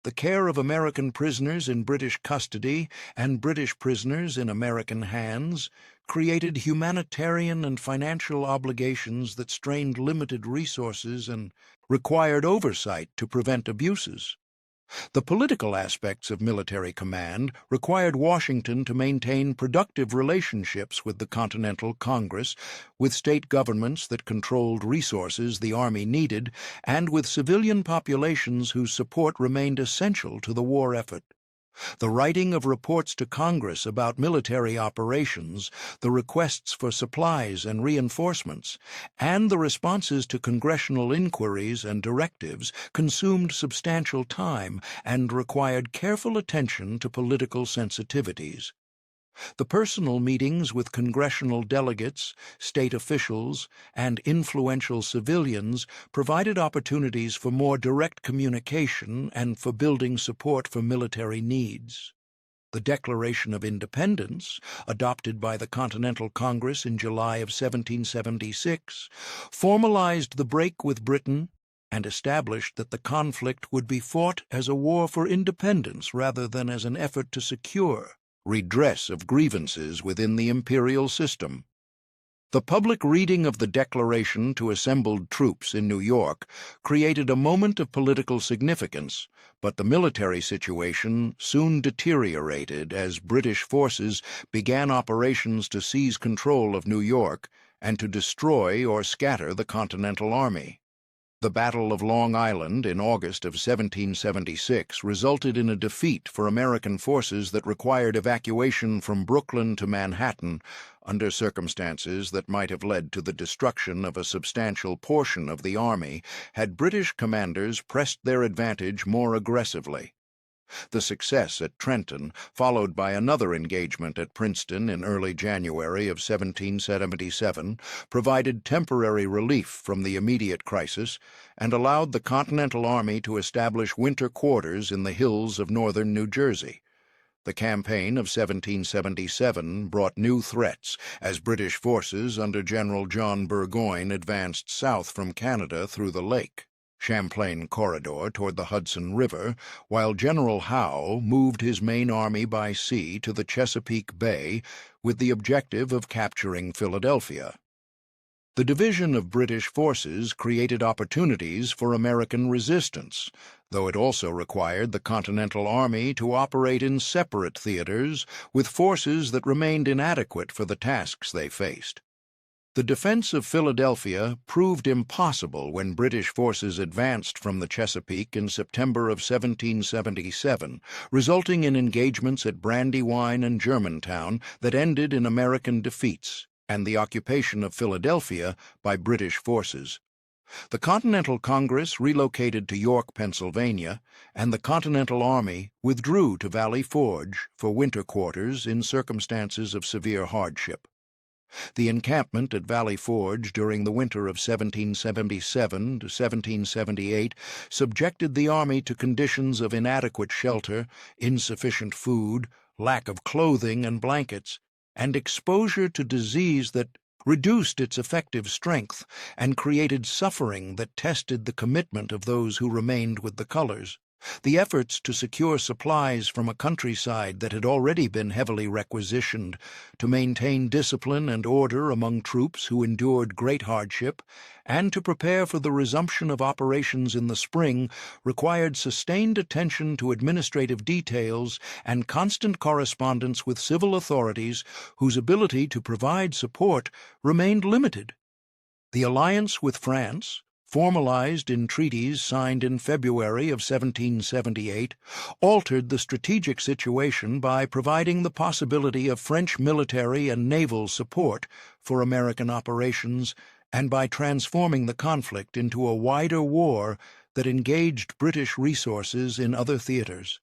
The care of American prisoners in British custody and British prisoners in American hands created humanitarian and financial obligations that strained limited resources and required oversight to prevent abuses. The political aspects of military command required Washington to maintain productive relationships with the Continental Congress, with state governments that controlled resources the Army needed, and with civilian populations whose support remained essential to the war effort. The writing of reports to Congress about military operations, the requests for supplies and reinforcements, and the responses to congressional inquiries and directives consumed substantial time and required careful attention to political sensitivities. The personal meetings with congressional delegates, state officials, and influential civilians provided opportunities for more direct communication and for building support for military needs. The Declaration of Independence, adopted by the Continental Congress in July of 1776, formalized the break with Britain and established that the conflict would be fought as a war for independence rather than as an effort to secure redress of grievances within the imperial system. The public reading of the Declaration to assembled troops in New York created a moment of political significance, but the military situation soon deteriorated as British forces began operations to seize control of New York and to destroy or scatter the Continental Army. The Battle of Long Island in August of 1776 resulted in a defeat for American forces that required evacuation from Brooklyn to Manhattan under circumstances that might have led to the destruction of a substantial portion of the army had British commanders pressed their advantage more aggressively. The success at Trenton, followed by another engagement at Princeton in early January of 1777, provided temporary relief from the immediate crisis and allowed the Continental Army to establish winter quarters in the hills of northern New Jersey. The campaign of 1777 brought new threats as British forces under General John Burgoyne advanced south from Canada through the lake, Champlain corridor toward the Hudson River, while General Howe moved his main army by sea to the Chesapeake Bay with the objective of capturing Philadelphia. The division of British forces created opportunities for American resistance. though it also required the Continental Army to operate in separate theaters with forces that remained inadequate for the tasks they faced. The defense of Philadelphia proved impossible when British forces advanced from the Chesapeake in September of 1777, resulting in engagements at Brandywine and Germantown that ended in American defeats and the occupation of Philadelphia by British forces. The Continental Congress relocated to York, Pennsylvania, and the Continental Army withdrew to Valley Forge for winter quarters in circumstances of severe hardship. The encampment at Valley Forge during the winter of 1777 to 1778 subjected the army to conditions of inadequate shelter, insufficient food, lack of clothing and blankets, and exposure to disease that reduced its effective strength and created suffering that tested the commitment of those who remained with the colors. The efforts to secure supplies from a countryside that had already been heavily requisitioned, to maintain discipline and order among troops who endured great hardship, and to prepare for the resumption of operations in the spring required sustained attention to administrative details and constant correspondence with civil authorities whose ability to provide support remained limited. The alliance with France, formalized in treaties signed in February of 1778, altered the strategic situation by providing the possibility of French military and naval support for American operations and by transforming the conflict into a wider war that engaged British resources in other theaters.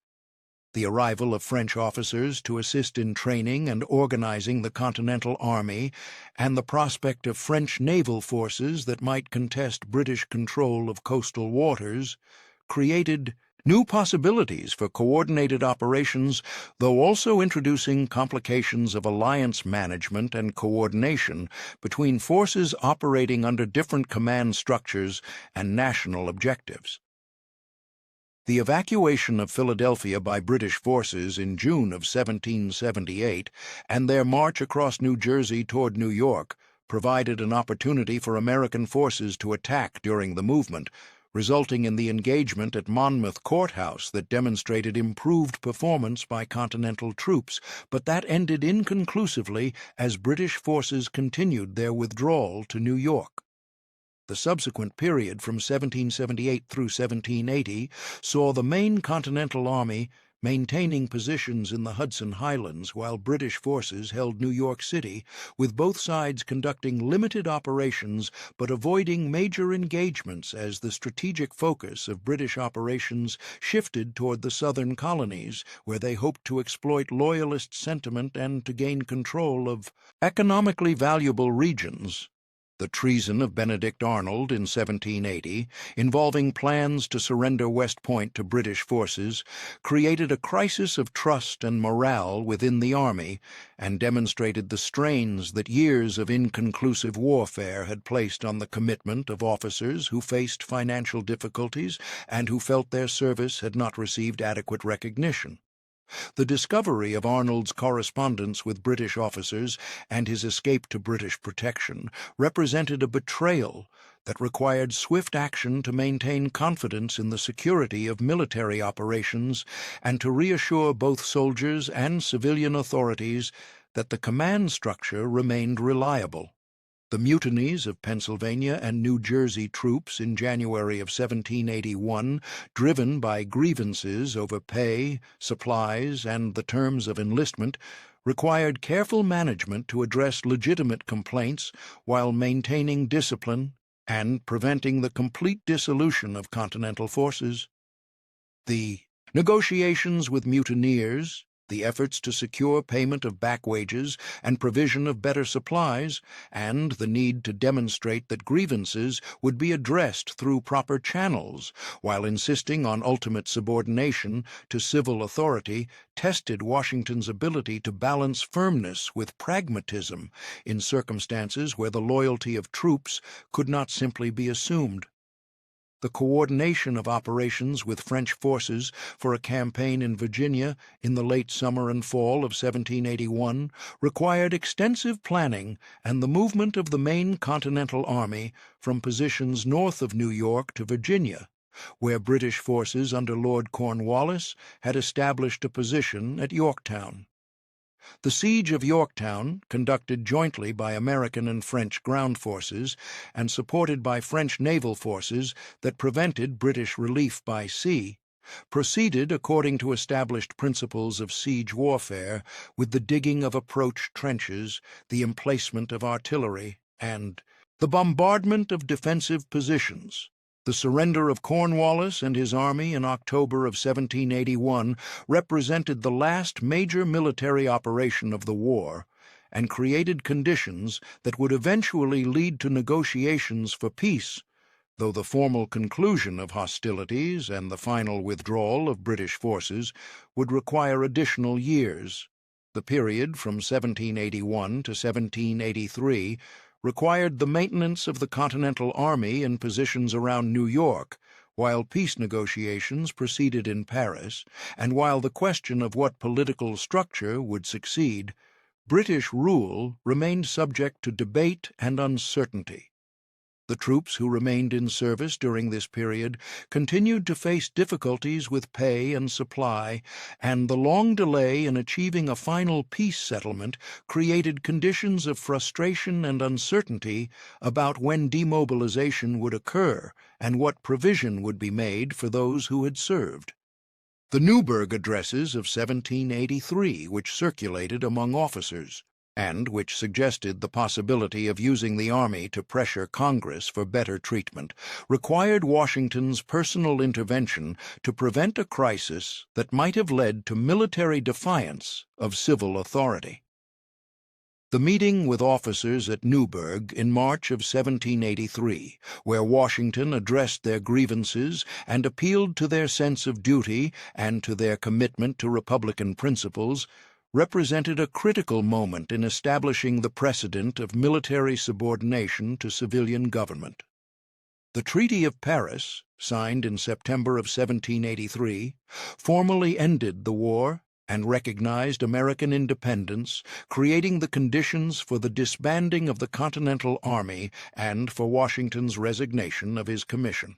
The arrival of French officers to assist in training and organizing the Continental Army, and the prospect of French naval forces that might contest British control of coastal waters, created new possibilities for coordinated operations, though also introducing complications of alliance management and coordination between forces operating under different command structures and national objectives. The evacuation of Philadelphia by British forces in June of 1778 and their march across New Jersey toward New York provided an opportunity for American forces to attack during the movement, resulting in the engagement at Monmouth Courthouse that demonstrated improved performance by Continental troops, but that ended inconclusively as British forces continued their withdrawal to New York. The subsequent period from 1778 through 1780 saw the main Continental Army maintaining positions in the Hudson Highlands while British forces held New York City, with both sides conducting limited operations but avoiding major engagements as the strategic focus of British operations shifted toward the southern colonies, where they hoped to exploit Loyalist sentiment and to gain control of economically valuable regions. The treason of Benedict Arnold in 1780, involving plans to surrender West Point to British forces, created a crisis of trust and morale within the army and demonstrated the strains that years of inconclusive warfare had placed on the commitment of officers who faced financial difficulties and who felt their service had not received adequate recognition. The discovery of Arnold's correspondence with British officers and his escape to British protection represented a betrayal that required swift action to maintain confidence in the security of military operations and to reassure both soldiers and civilian authorities that the command structure remained reliable. The mutinies of Pennsylvania and New Jersey troops in January of 1781, driven by grievances over pay, supplies, and the terms of enlistment, required careful management to address legitimate complaints while maintaining discipline and preventing the complete dissolution of Continental forces. The negotiations with mutineers, the efforts to secure payment of back wages and provision of better supplies, and the need to demonstrate that grievances would be addressed through proper channels, while insisting on ultimate subordination to civil authority, tested Washington's ability to balance firmness with pragmatism in circumstances where the loyalty of troops could not simply be assumed. The coordination of operations with French forces for a campaign in Virginia in the late summer and fall of 1781 required extensive planning and the movement of the main Continental Army from positions north of New York to Virginia, where British forces under Lord Cornwallis had established a position at Yorktown. The siege of Yorktown, conducted jointly by American and French ground forces and supported by French naval forces that prevented British relief by sea, proceeded according to established principles of siege warfare, with the digging of approach trenches, the emplacement of artillery, and the bombardment of defensive positions. The surrender of Cornwallis and his army in October of 1781 represented the last major military operation of the war and created conditions that would eventually lead to negotiations for peace, though the formal conclusion of hostilities and the final withdrawal of British forces would require additional years. The period from 1781 to 1783 required the maintenance of the Continental Army in positions around New York, while peace negotiations proceeded in Paris, and while the question of what political structure would succeed, British rule remained subject to debate and uncertainty. The troops who remained in service during this period continued to face difficulties with pay and supply, and the long delay in achieving a final peace settlement created conditions of frustration and uncertainty about when demobilization would occur and what provision would be made for those who had served. The Newburgh addresses of 1783, which circulated among officers, and which suggested the possibility of using the army to pressure Congress for better treatment, required Washington's personal intervention to prevent a crisis that might have led to military defiance of civil authority. The meeting with officers at Newburgh in March of 1783, where Washington addressed their grievances and appealed to their sense of duty and to their commitment to Republican principles, represented a critical moment in establishing the precedent of military subordination to civilian government. The Treaty of Paris, signed in September of 1783, formally ended the war and recognized American independence, creating the conditions for the disbanding of the Continental Army and for Washington's resignation of his commission.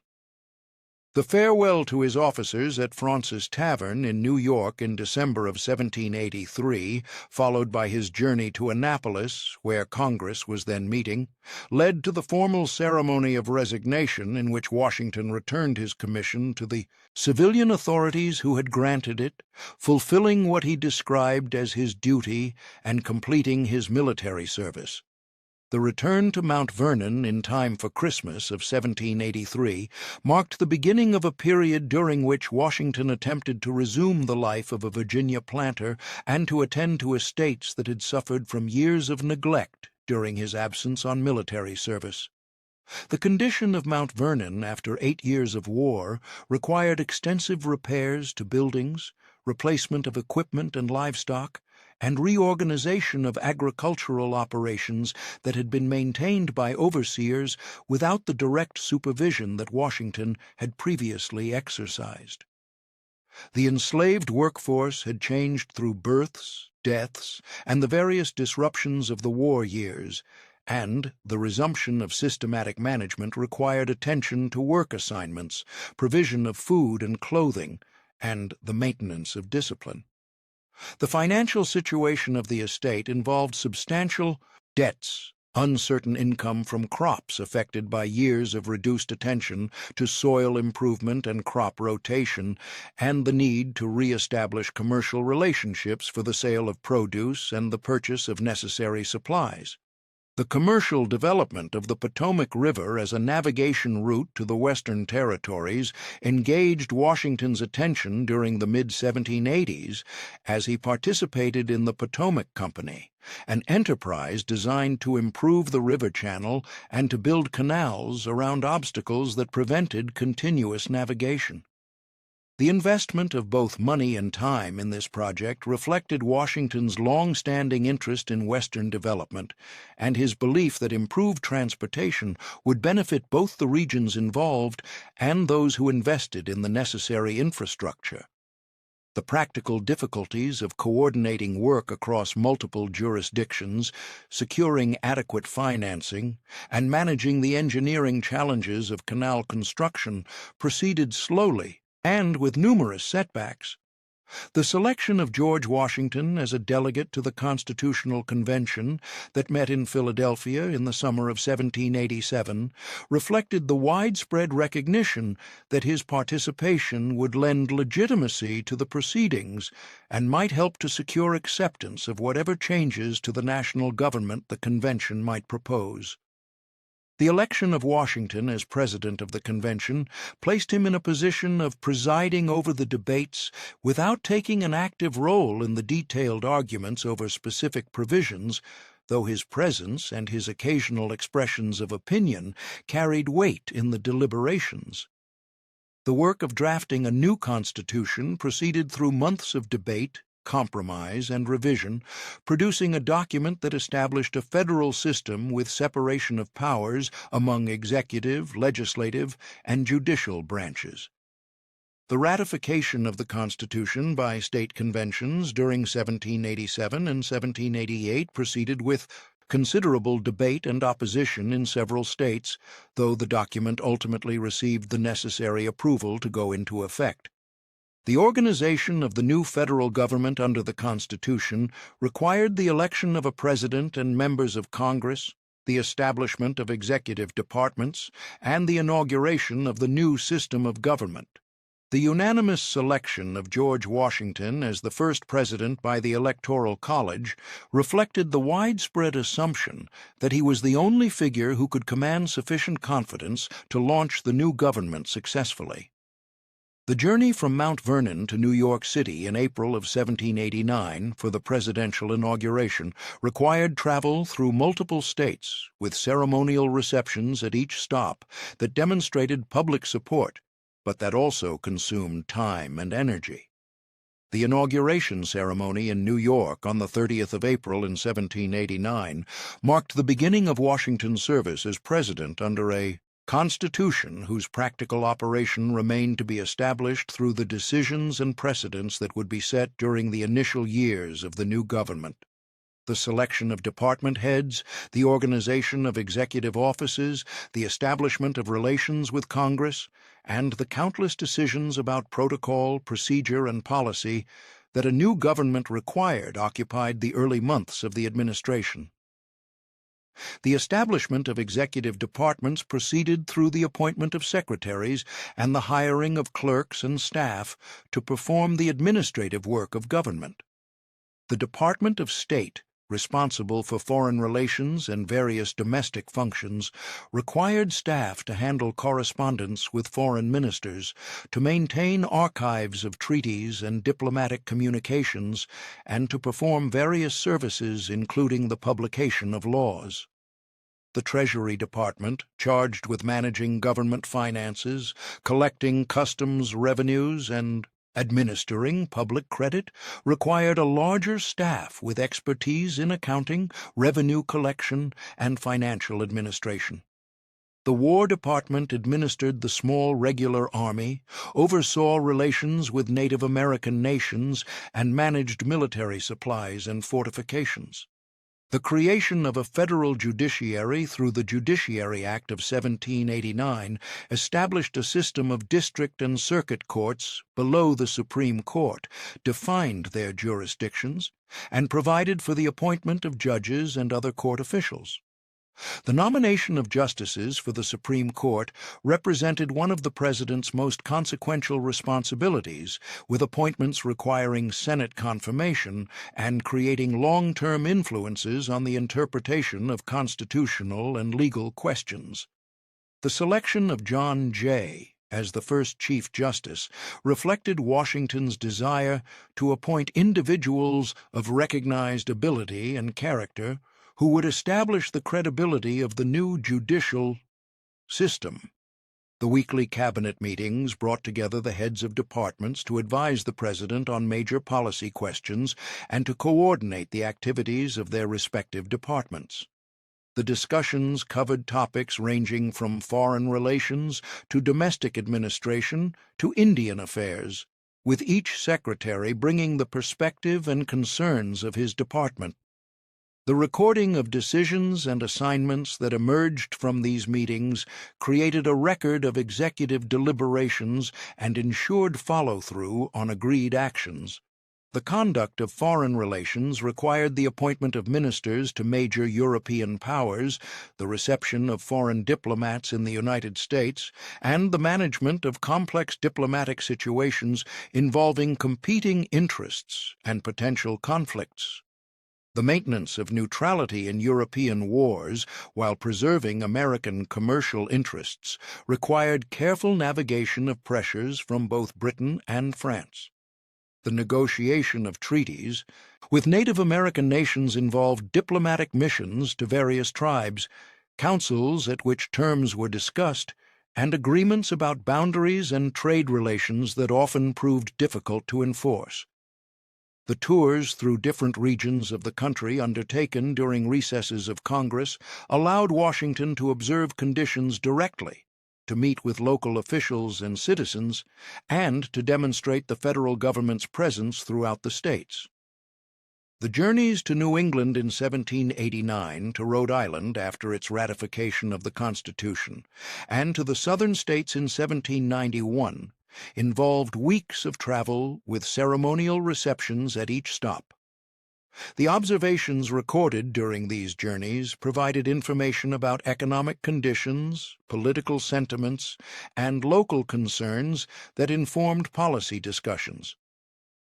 The farewell to his officers at Fraunces Tavern in New York in December of 1783, followed by his journey to Annapolis, where Congress was then meeting, led to the formal ceremony of resignation in which Washington returned his commission to the civilian authorities who had granted it, fulfilling what he described as his duty and completing his military service. The return to Mount Vernon in time for Christmas of 1783 marked the beginning of a period during which Washington attempted to resume the life of a Virginia planter and to attend to estates that had suffered from years of neglect during his absence on military service. The condition of Mount Vernon after 8 years of war required extensive repairs to buildings, replacement of equipment and livestock, and reorganization of agricultural operations that had been maintained by overseers without the direct supervision that Washington had previously exercised. The enslaved workforce had changed through births, deaths, and the various disruptions of the war years, and the resumption of systematic management required attention to work assignments, provision of food and clothing, and the maintenance of discipline. The financial situation of the estate involved substantial debts, uncertain income from crops affected by years of reduced attention to soil improvement and crop rotation, and the need to re-establish commercial relationships for the sale of produce and the purchase of necessary supplies. The commercial development of the Potomac River as a navigation route to the Western Territories engaged Washington's attention during the mid-1780s as he participated in the Potomac Company, an enterprise designed to improve the river channel and to build canals around obstacles that prevented continuous navigation. The investment of both money and time in this project reflected Washington's long-standing interest in Western development and his belief that improved transportation would benefit both the regions involved and those who invested in the necessary infrastructure. The practical difficulties of coordinating work across multiple jurisdictions, securing adequate financing, and managing the engineering challenges of canal construction proceeded slowly and with numerous setbacks. The selection of George Washington as a delegate to the Constitutional Convention that met in Philadelphia in the summer of 1787 reflected the widespread recognition that his participation would lend legitimacy to the proceedings and might help to secure acceptance of whatever changes to the national government the convention might propose. The election of Washington as president of the convention placed him in a position of presiding over the debates without taking an active role in the detailed arguments over specific provisions, though his presence and his occasional expressions of opinion carried weight in the deliberations. The work of drafting a new constitution proceeded through months of debate, compromise, and revision, producing a document that established a federal system with separation of powers among executive, legislative, and judicial branches. The ratification of the Constitution by state conventions during 1787 and 1788 proceeded with considerable debate and opposition in several states, though the document ultimately received the necessary approval to go into effect. The organization of the new federal government under the Constitution required the election of a president and members of Congress, the establishment of executive departments, and the inauguration of the new system of government. The unanimous selection of George Washington as the first president by the Electoral College reflected the widespread assumption that he was the only figure who could command sufficient confidence to launch the new government successfully. The journey from Mount Vernon to New York City in April of 1789 for the presidential inauguration required travel through multiple states with ceremonial receptions at each stop that demonstrated public support, but that also consumed time and energy. The inauguration ceremony in New York on the 30th of April in 1789 marked the beginning of Washington's service as president under a Constitution whose practical operation remained to be established through the decisions and precedents that would be set during the initial years of the new government. The selection of department heads, the organization of executive offices, the establishment of relations with Congress, and the countless decisions about protocol, procedure, and policy that a new government required occupied the early months of the administration. The establishment of executive departments proceeded through the appointment of secretaries and the hiring of clerks and staff to perform the administrative work of government. The Department of State, responsible for foreign relations and various domestic functions, required staff to handle correspondence with foreign ministers, to maintain archives of treaties and diplomatic communications, and to perform various services including the publication of laws. The Treasury Department, charged with managing government finances, collecting customs revenues, and administering public credit, required a larger staff with expertise in accounting, revenue collection, and financial administration. The War Department administered the small regular army, oversaw relations with Native American nations, and managed military supplies and fortifications. The creation of a federal judiciary through the Judiciary Act of 1789 established a system of district and circuit courts below the Supreme Court, defined their jurisdictions, and provided for the appointment of judges and other court officials. The nomination of justices for the Supreme Court represented one of the president's most consequential responsibilities, with appointments requiring Senate confirmation and creating long-term influences on the interpretation of constitutional and legal questions. The selection of John Jay as the first Chief Justice reflected Washington's desire to appoint individuals of recognized ability and character who would establish the credibility of the new judicial system. The weekly cabinet meetings brought together the heads of departments to advise the president on major policy questions and to coordinate the activities of their respective departments. The discussions covered topics ranging from foreign relations to domestic administration to Indian affairs, with each secretary bringing the perspective and concerns of his department. The recording of decisions and assignments that emerged from these meetings created a record of executive deliberations and ensured follow-through on agreed actions. The conduct of foreign relations required the appointment of ministers to major European powers, the reception of foreign diplomats in the United States, and the management of complex diplomatic situations involving competing interests and potential conflicts. The maintenance of neutrality in European wars while preserving American commercial interests required careful navigation of pressures from both Britain and France. The negotiation of treaties with Native American nations involved diplomatic missions to various tribes, councils at which terms were discussed, and agreements about boundaries and trade relations that often proved difficult to enforce. The tours through different regions of the country undertaken during recesses of Congress allowed Washington to observe conditions directly, to meet with local officials and citizens, and to demonstrate the federal government's presence throughout the states. The journeys to New England in 1789, to Rhode Island after its ratification of the Constitution, and to the southern states in 1791 involved weeks of travel with ceremonial receptions at each stop. The observations recorded during these journeys provided information about economic conditions, political sentiments, and local concerns that informed policy discussions.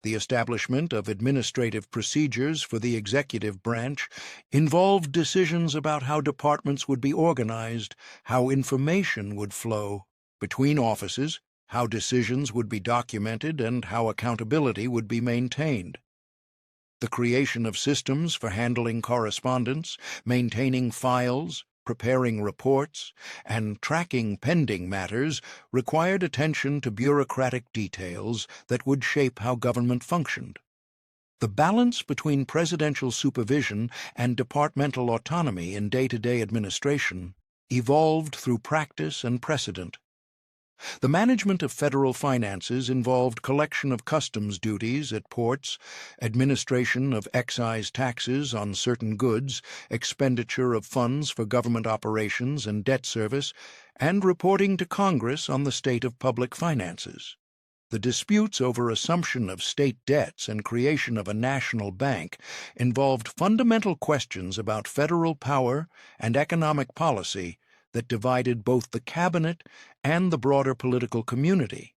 The establishment of administrative procedures for the executive branch involved decisions about how departments would be organized, how information would flow between offices, how decisions would be documented, and how accountability would be maintained. The creation of systems for handling correspondence, maintaining files, preparing reports, and tracking pending matters required attention to bureaucratic details that would shape how government functioned. The balance between presidential supervision and departmental autonomy in day-to-day administration evolved through practice and precedent. The management of federal finances involved collection of customs duties at ports, administration of excise taxes on certain goods, expenditure of funds for government operations and debt service, and reporting to Congress on the state of public finances. The disputes over assumption of state debts and creation of a national bank involved fundamental questions about federal power and economic policy that divided both the cabinet and the broader political community.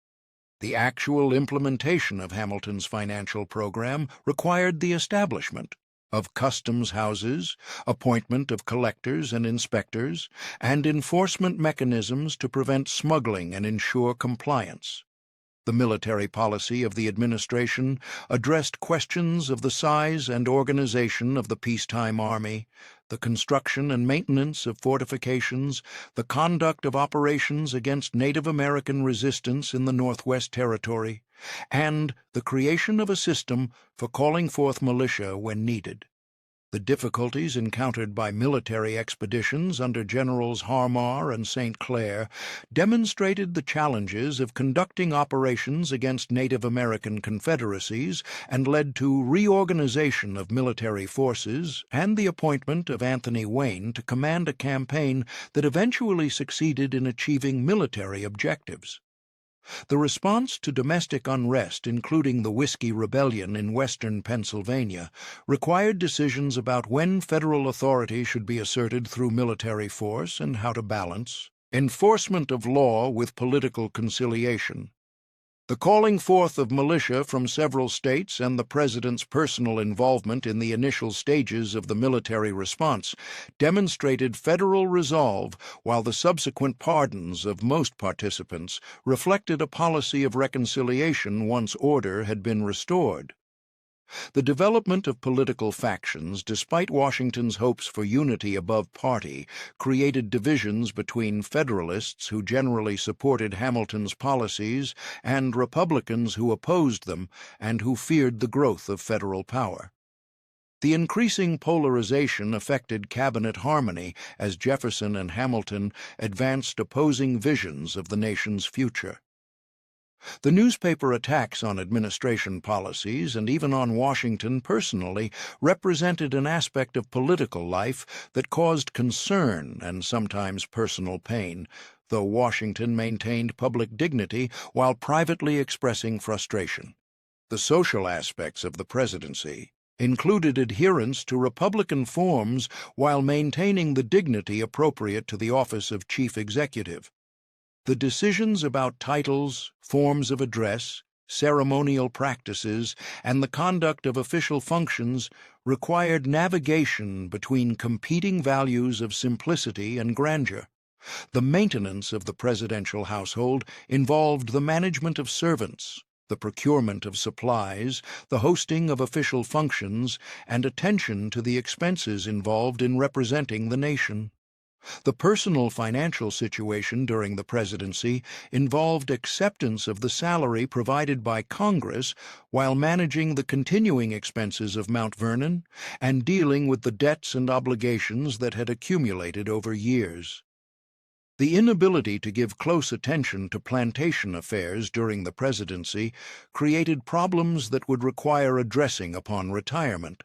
The actual implementation of Hamilton's financial program required the establishment of customs houses, appointment of collectors and inspectors, and enforcement mechanisms to prevent smuggling and ensure compliance. The military policy of the administration addressed questions of the size and organization of the peacetime army, the construction and maintenance of fortifications, the conduct of operations against Native American resistance in the Northwest Territory, and the creation of a system for calling forth militia when needed. The difficulties encountered by military expeditions under Generals Harmar and St. Clair demonstrated the challenges of conducting operations against Native American confederacies and led to reorganization of military forces and the appointment of Anthony Wayne to command a campaign that eventually succeeded in achieving military objectives. The response to domestic unrest, including the Whiskey Rebellion in western Pennsylvania, required decisions about when federal authority should be asserted through military force and how to balance enforcement of law with political conciliation. The calling forth of militia from several states and the President's personal involvement in the initial stages of the military response demonstrated federal resolve, while the subsequent pardons of most participants reflected a policy of reconciliation once order had been restored. The development of political factions, despite Washington's hopes for unity above party, created divisions between Federalists who generally supported Hamilton's policies and Republicans who opposed them and who feared the growth of federal power. The increasing polarization affected cabinet harmony as Jefferson and Hamilton advanced opposing visions of the nation's future. The newspaper attacks on administration policies and even on Washington personally represented an aspect of political life that caused concern and sometimes personal pain, though Washington maintained public dignity while privately expressing frustration. The social aspects of the presidency included adherence to Republican forms while maintaining the dignity appropriate to the office of chief executive. The decisions about titles, forms of address, ceremonial practices, and the conduct of official functions required navigation between competing values of simplicity and grandeur. The maintenance of the presidential household involved the management of servants, the procurement of supplies, the hosting of official functions, and attention to the expenses involved in representing the nation. The personal financial situation during the presidency involved acceptance of the salary provided by Congress while managing the continuing expenses of Mount Vernon and dealing with the debts and obligations that had accumulated over years. The inability to give close attention to plantation affairs during the presidency created problems that would require addressing upon retirement.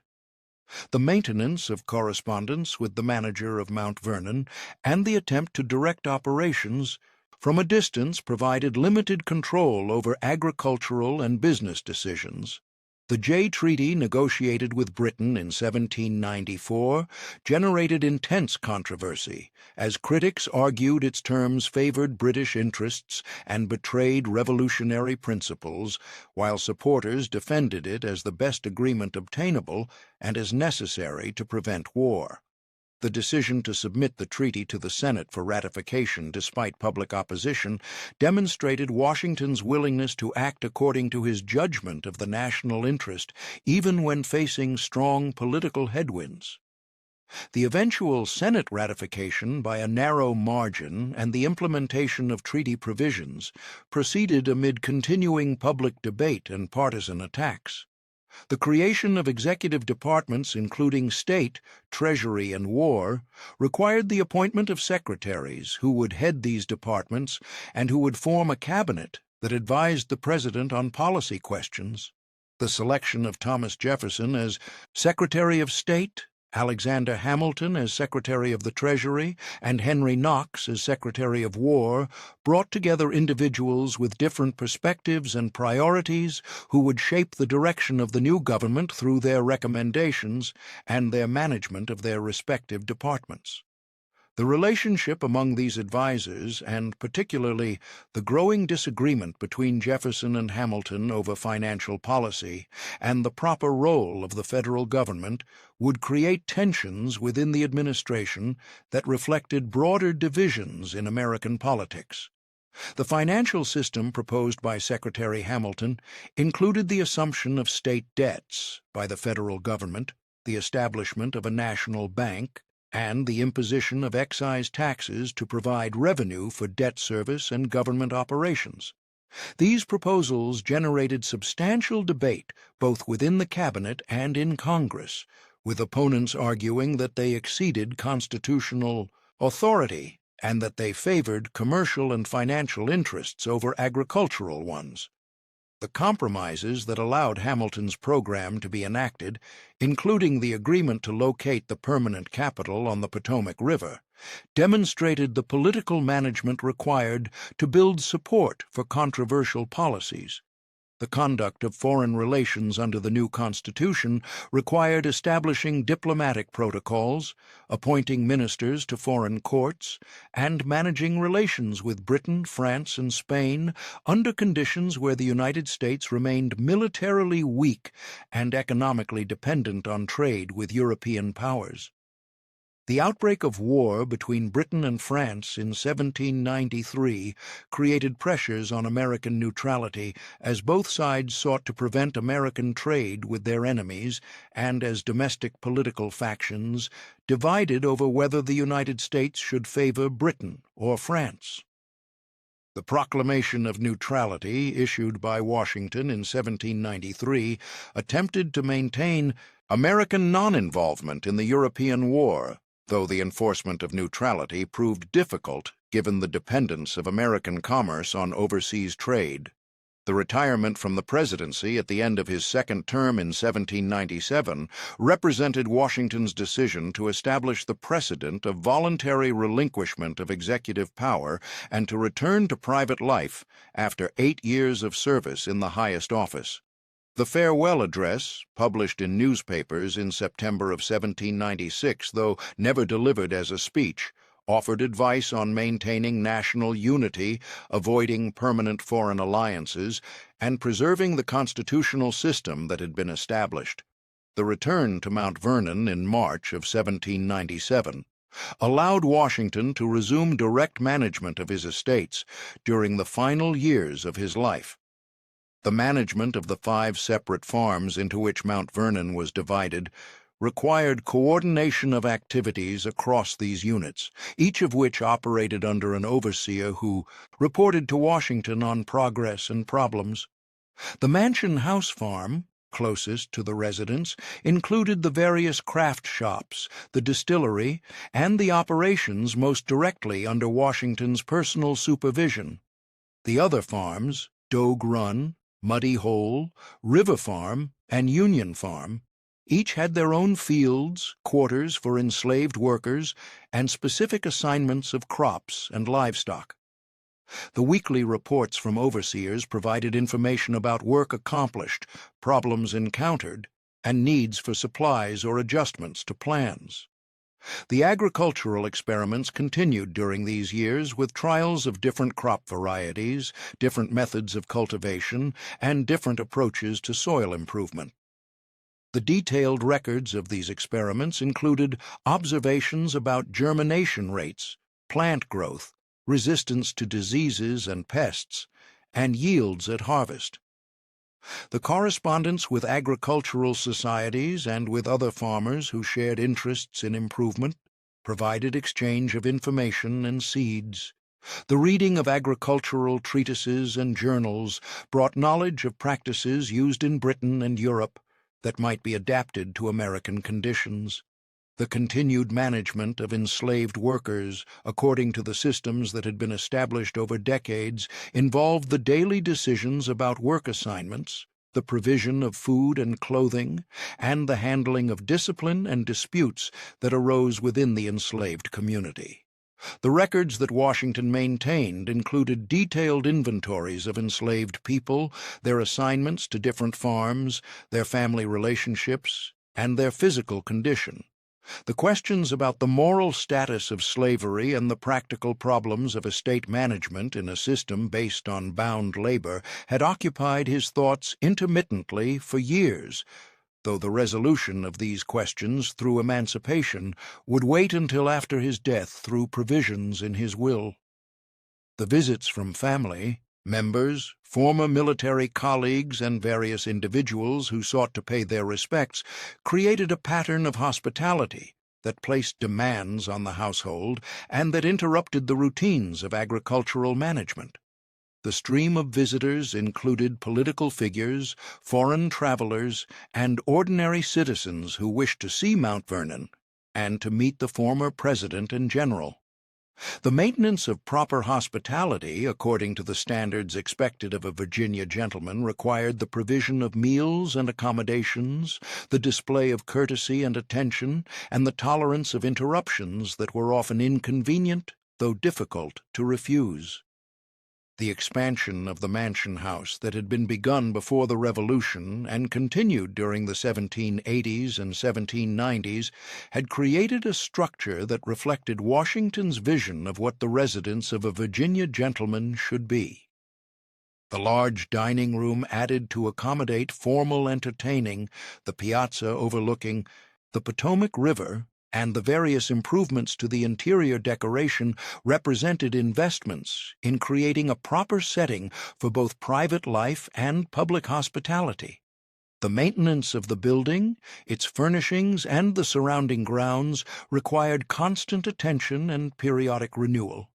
The maintenance of correspondence with the manager of Mount Vernon and the attempt to direct operations from a distance provided limited control over agricultural and business decisions. The Jay Treaty, negotiated with Britain in 1794, generated intense controversy, as critics argued its terms favored British interests and betrayed revolutionary principles, while supporters defended it as the best agreement obtainable and as necessary to prevent war. The decision to submit the treaty to the Senate for ratification despite public opposition demonstrated Washington's willingness to act according to his judgment of the national interest, even when facing strong political headwinds. The eventual Senate ratification by a narrow margin and the implementation of treaty provisions proceeded amid continuing public debate and partisan attacks. The creation of executive departments including State, Treasury, and War required the appointment of secretaries who would head these departments and who would form a cabinet that advised the president on policy questions. The selection of Thomas Jefferson as Secretary of State, Alexander Hamilton as Secretary of the Treasury, and Henry Knox as Secretary of War brought together individuals with different perspectives and priorities who would shape the direction of the new government through their recommendations and their management of their respective departments. The relationship among these advisers, and particularly the growing disagreement between Jefferson and Hamilton over financial policy and the proper role of the federal government, would create tensions within the administration that reflected broader divisions in American politics. The financial system proposed by Secretary Hamilton included the assumption of state debts by the federal government, the establishment of a national bank, and the imposition of excise taxes to provide revenue for debt service and government operations. These proposals generated substantial debate both within the cabinet and in Congress, with opponents arguing that they exceeded constitutional authority and that they favored commercial and financial interests over agricultural ones. The compromises that allowed Hamilton's program to be enacted, including the agreement to locate the permanent capital on the Potomac River, demonstrated the political management required to build support for controversial policies. The conduct of foreign relations under the new Constitution required establishing diplomatic protocols, appointing ministers to foreign courts, and managing relations with Britain, France, and Spain under conditions where the United States remained militarily weak and economically dependent on trade with European powers. The outbreak of war between Britain and France in 1793 created pressures on American neutrality as both sides sought to prevent American trade with their enemies and as domestic political factions divided over whether the United States should favor Britain or France. The Proclamation of Neutrality, issued by Washington in 1793, attempted to maintain American non-involvement in the European War, though the enforcement of neutrality proved difficult given the dependence of American commerce on overseas trade. The retirement from the presidency at the end of his second term in 1797 represented Washington's decision to establish the precedent of voluntary relinquishment of executive power and to return to private life after 8 years of service in the highest office. The farewell address, published in newspapers in September of 1796, though never delivered as a speech, offered advice on maintaining national unity, avoiding permanent foreign alliances, and preserving the constitutional system that had been established. The return to Mount Vernon in March of 1797 allowed Washington to resume direct management of his estates during the final years of his life. The management of the 5 separate farms into which Mount Vernon was divided required coordination of activities across these units, each of which operated under an overseer who reported to Washington on progress and problems. The Mansion House farm, closest to the residence, included the various craft shops, the distillery, and the operations most directly under Washington's personal supervision. The other farms, Dogue Run, Muddy Hole, River Farm, and Union Farm, each had their own fields, quarters for enslaved workers, and specific assignments of crops and livestock. The weekly reports from overseers provided information about work accomplished, problems encountered, and needs for supplies or adjustments to plans. The agricultural experiments continued during these years with trials of different crop varieties, different methods of cultivation, and different approaches to soil improvement. The detailed records of these experiments included observations about germination rates, plant growth, resistance to diseases and pests, and yields at harvest. The correspondence with agricultural societies and with other farmers who shared interests in improvement provided exchange of information and seeds. The reading of agricultural treatises and journals brought knowledge of practices used in Britain and Europe that might be adapted to American conditions. The continued management of enslaved workers, according to the systems that had been established over decades, involved the daily decisions about work assignments, the provision of food and clothing, and the handling of discipline and disputes that arose within the enslaved community. The records that Washington maintained included detailed inventories of enslaved people, their assignments to different farms, their family relationships, and their physical condition. The questions about the moral status of slavery and the practical problems of estate management in a system based on bound labor had occupied his thoughts intermittently for years, though the resolution of these questions through emancipation would wait until after his death through provisions in his will. The visits from family, members, former military colleagues, and various individuals who sought to pay their respects created a pattern of hospitality that placed demands on the household and that interrupted the routines of agricultural management. The stream of visitors included political figures, foreign travelers, and ordinary citizens who wished to see Mount Vernon and to meet the former president and general. The maintenance of proper hospitality, according to the standards expected of a Virginia gentleman, required the provision of meals and accommodations, the display of courtesy and attention, and the tolerance of interruptions that were often inconvenient, though difficult to refuse. The expansion of the mansion house that had been begun before the Revolution and continued during the 1780s and 1790s had created a structure that reflected Washington's vision of what the residence of a Virginia gentleman should be. The large dining room added to accommodate formal entertaining, the piazza overlooking the Potomac River, and the various improvements to the interior decoration represented investments in creating a proper setting for both private life and public hospitality. The maintenance of the building, its furnishings, and the surrounding grounds required constant attention and periodic renewal.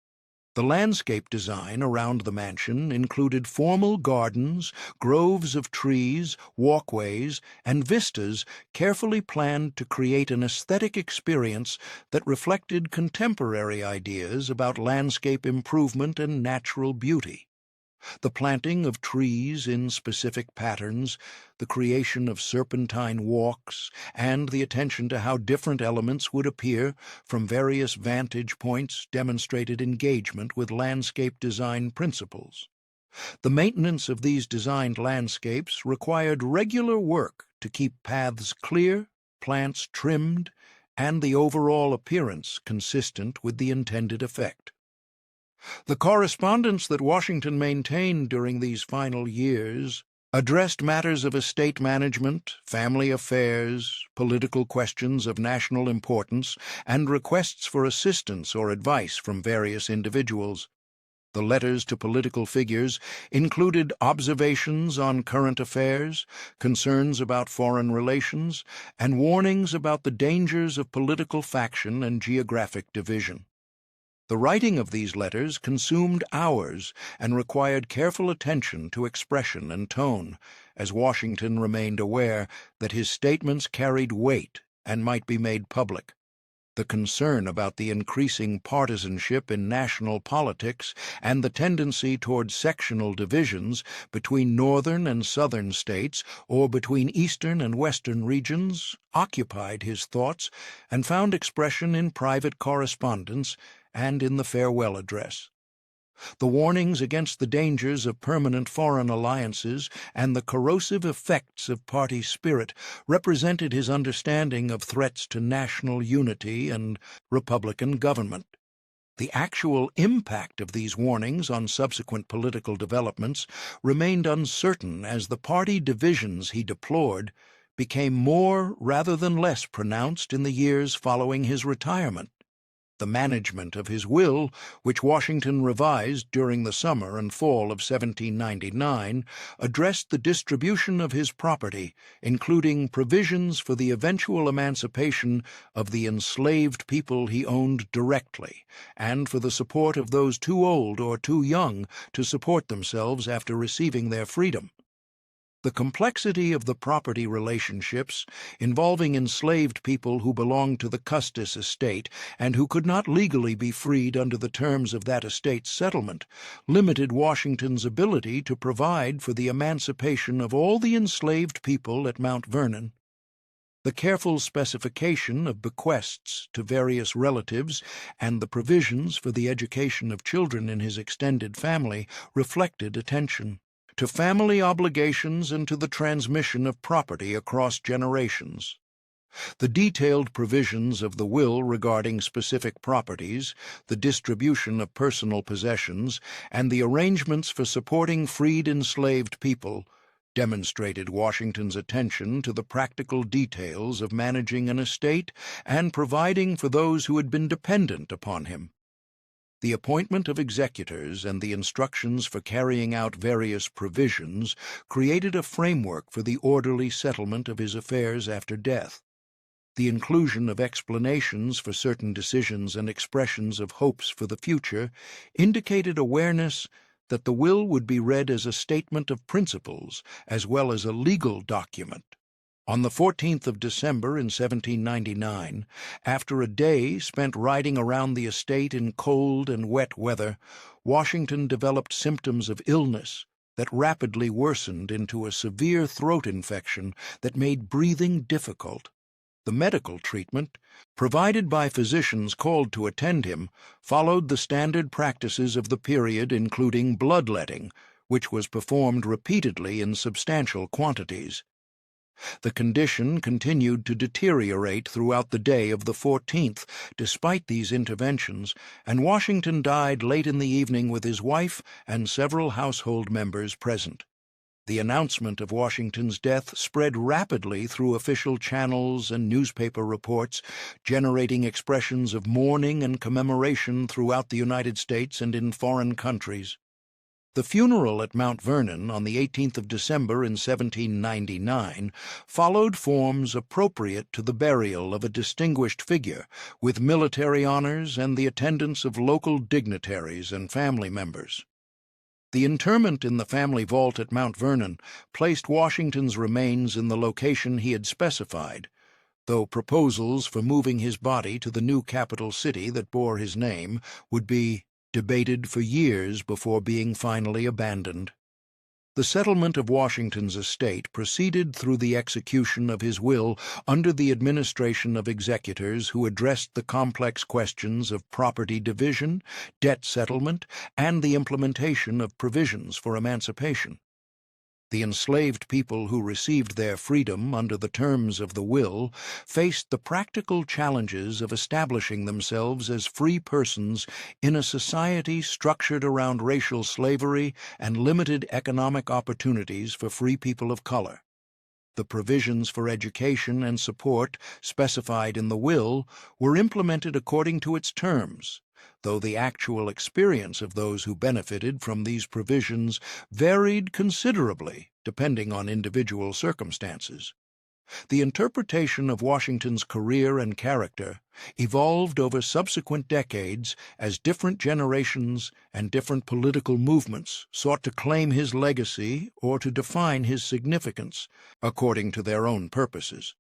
The landscape design around the mansion included formal gardens, groves of trees, walkways, and vistas carefully planned to create an aesthetic experience that reflected contemporary ideas about landscape improvement and natural beauty. The planting of trees in specific patterns, the creation of serpentine walks, and the attention to how different elements would appear from various vantage points demonstrated engagement with landscape design principles. The maintenance of these designed landscapes required regular work to keep paths clear, plants trimmed, and the overall appearance consistent with the intended effect. The correspondence that Washington maintained during these final years addressed matters of estate management, family affairs, political questions of national importance, and requests for assistance or advice from various individuals. The letters to political figures included observations on current affairs, concerns about foreign relations, and warnings about the dangers of political faction and geographic division. The writing of these letters consumed hours and required careful attention to expression and tone, as Washington remained aware that his statements carried weight and might be made public. The concern about the increasing partisanship in national politics and the tendency toward sectional divisions between northern and southern states or between eastern and western regions occupied his thoughts and found expression in private correspondence and in the farewell address. The warnings against the dangers of permanent foreign alliances and the corrosive effects of party spirit represented his understanding of threats to national unity and Republican government. The actual impact of these warnings on subsequent political developments remained uncertain as the party divisions he deplored became more rather than less pronounced in the years following his retirement. The management of his will, which Washington revised during the summer and fall of 1799, addressed the distribution of his property, including provisions for the eventual emancipation of the enslaved people he owned directly, and for the support of those too old or too young to support themselves after receiving their freedom. The complexity of the property relationships involving enslaved people who belonged to the Custis estate and who could not legally be freed under the terms of that estate's settlement limited Washington's ability to provide for the emancipation of all the enslaved people at Mount Vernon. The careful specification of bequests to various relatives and the provisions for the education of children in his extended family reflected attention to family obligations and to the transmission of property across generations. The detailed provisions of the will regarding specific properties, the distribution of personal possessions, and the arrangements for supporting freed enslaved people demonstrated Washington's attention to the practical details of managing an estate and providing for those who had been dependent upon him. The appointment of executors and the instructions for carrying out various provisions created a framework for the orderly settlement of his affairs after death. The inclusion of explanations for certain decisions and expressions of hopes for the future indicated awareness that the will would be read as a statement of principles as well as a legal document. On the 14th of December in 1799, after a day spent riding around the estate in cold and wet weather, Washington developed symptoms of illness that rapidly worsened into a severe throat infection that made breathing difficult. The medical treatment, provided by physicians called to attend him, followed the standard practices of the period, including bloodletting, which was performed repeatedly in substantial quantities. The condition continued to deteriorate throughout the day of the 14th, despite these interventions, and Washington died late in the evening with his wife and several household members present. The announcement of Washington's death spread rapidly through official channels and newspaper reports, generating expressions of mourning and commemoration throughout the United States and in foreign countries. The funeral at Mount Vernon on the 18th of December in 1799 followed forms appropriate to the burial of a distinguished figure, with military honors and the attendance of local dignitaries and family members. The interment in the family vault at Mount Vernon placed Washington's remains in the location he had specified, though proposals for moving his body to the new capital city that bore his name would be debated for years before being finally abandoned. The settlement of Washington's estate proceeded through the execution of his will under the administration of executors who addressed the complex questions of property division, debt settlement, and the implementation of provisions for emancipation. The enslaved people who received their freedom under the terms of the will faced the practical challenges of establishing themselves as free persons in a society structured around racial slavery and limited economic opportunities for free people of color. The provisions for education and support specified in the will were implemented according to its terms, though the actual experience of those who benefited from these provisions varied considerably depending on individual circumstances. The interpretation of Washington's career and character evolved over subsequent decades as different generations and different political movements sought to claim his legacy or to define his significance according to their own purposes.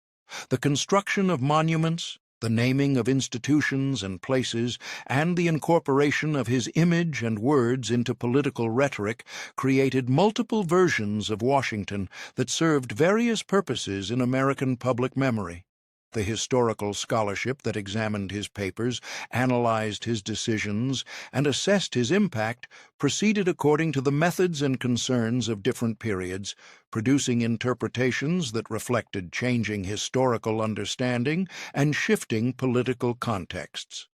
The construction of monuments, the naming of institutions and places, and the incorporation of his image and words into political rhetoric created multiple versions of Washington that served various purposes in American public memory. The historical scholarship that examined his papers, analyzed his decisions, and assessed his impact proceeded according to the methods and concerns of different periods, producing interpretations that reflected changing historical understanding and shifting political contexts.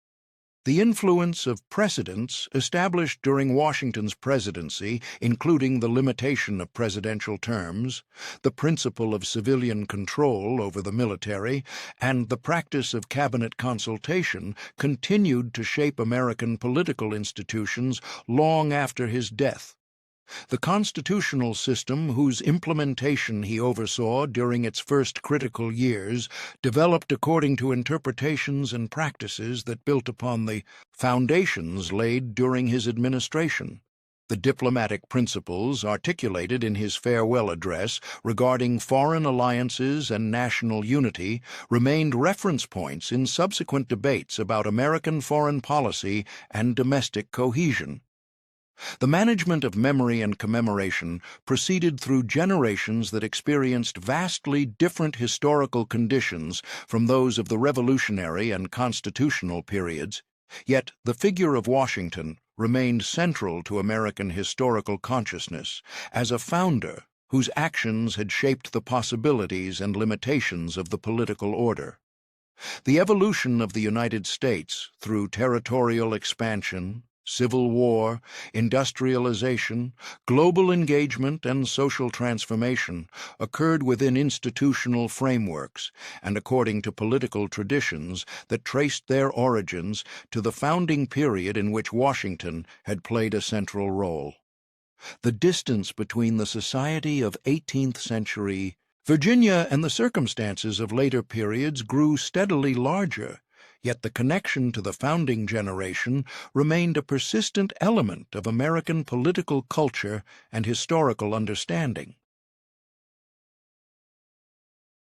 The influence of precedents established during Washington's presidency, including the limitation of presidential terms, the principle of civilian control over the military, and the practice of cabinet consultation, continued to shape American political institutions long after his death. The constitutional system, whose implementation he oversaw during its first critical years, developed according to interpretations and practices that built upon the foundations laid during his administration. The diplomatic principles articulated in his farewell address regarding foreign alliances and national unity remained reference points in subsequent debates about American foreign policy and domestic cohesion. The management of memory and commemoration proceeded through generations that experienced vastly different historical conditions from those of the Revolutionary and Constitutional periods, yet the figure of Washington remained central to American historical consciousness as a founder whose actions had shaped the possibilities and limitations of the political order. The evolution of the United States through territorial expansion, civil war, industrialization, global engagement, and social transformation occurred within institutional frameworks and according to political traditions that traced their origins to the founding period in which Washington had played a central role. The distance between the society of 18th century Virginia and the circumstances of later periods grew steadily larger, yet the connection to the founding generation remained a persistent element of American political culture and historical understanding.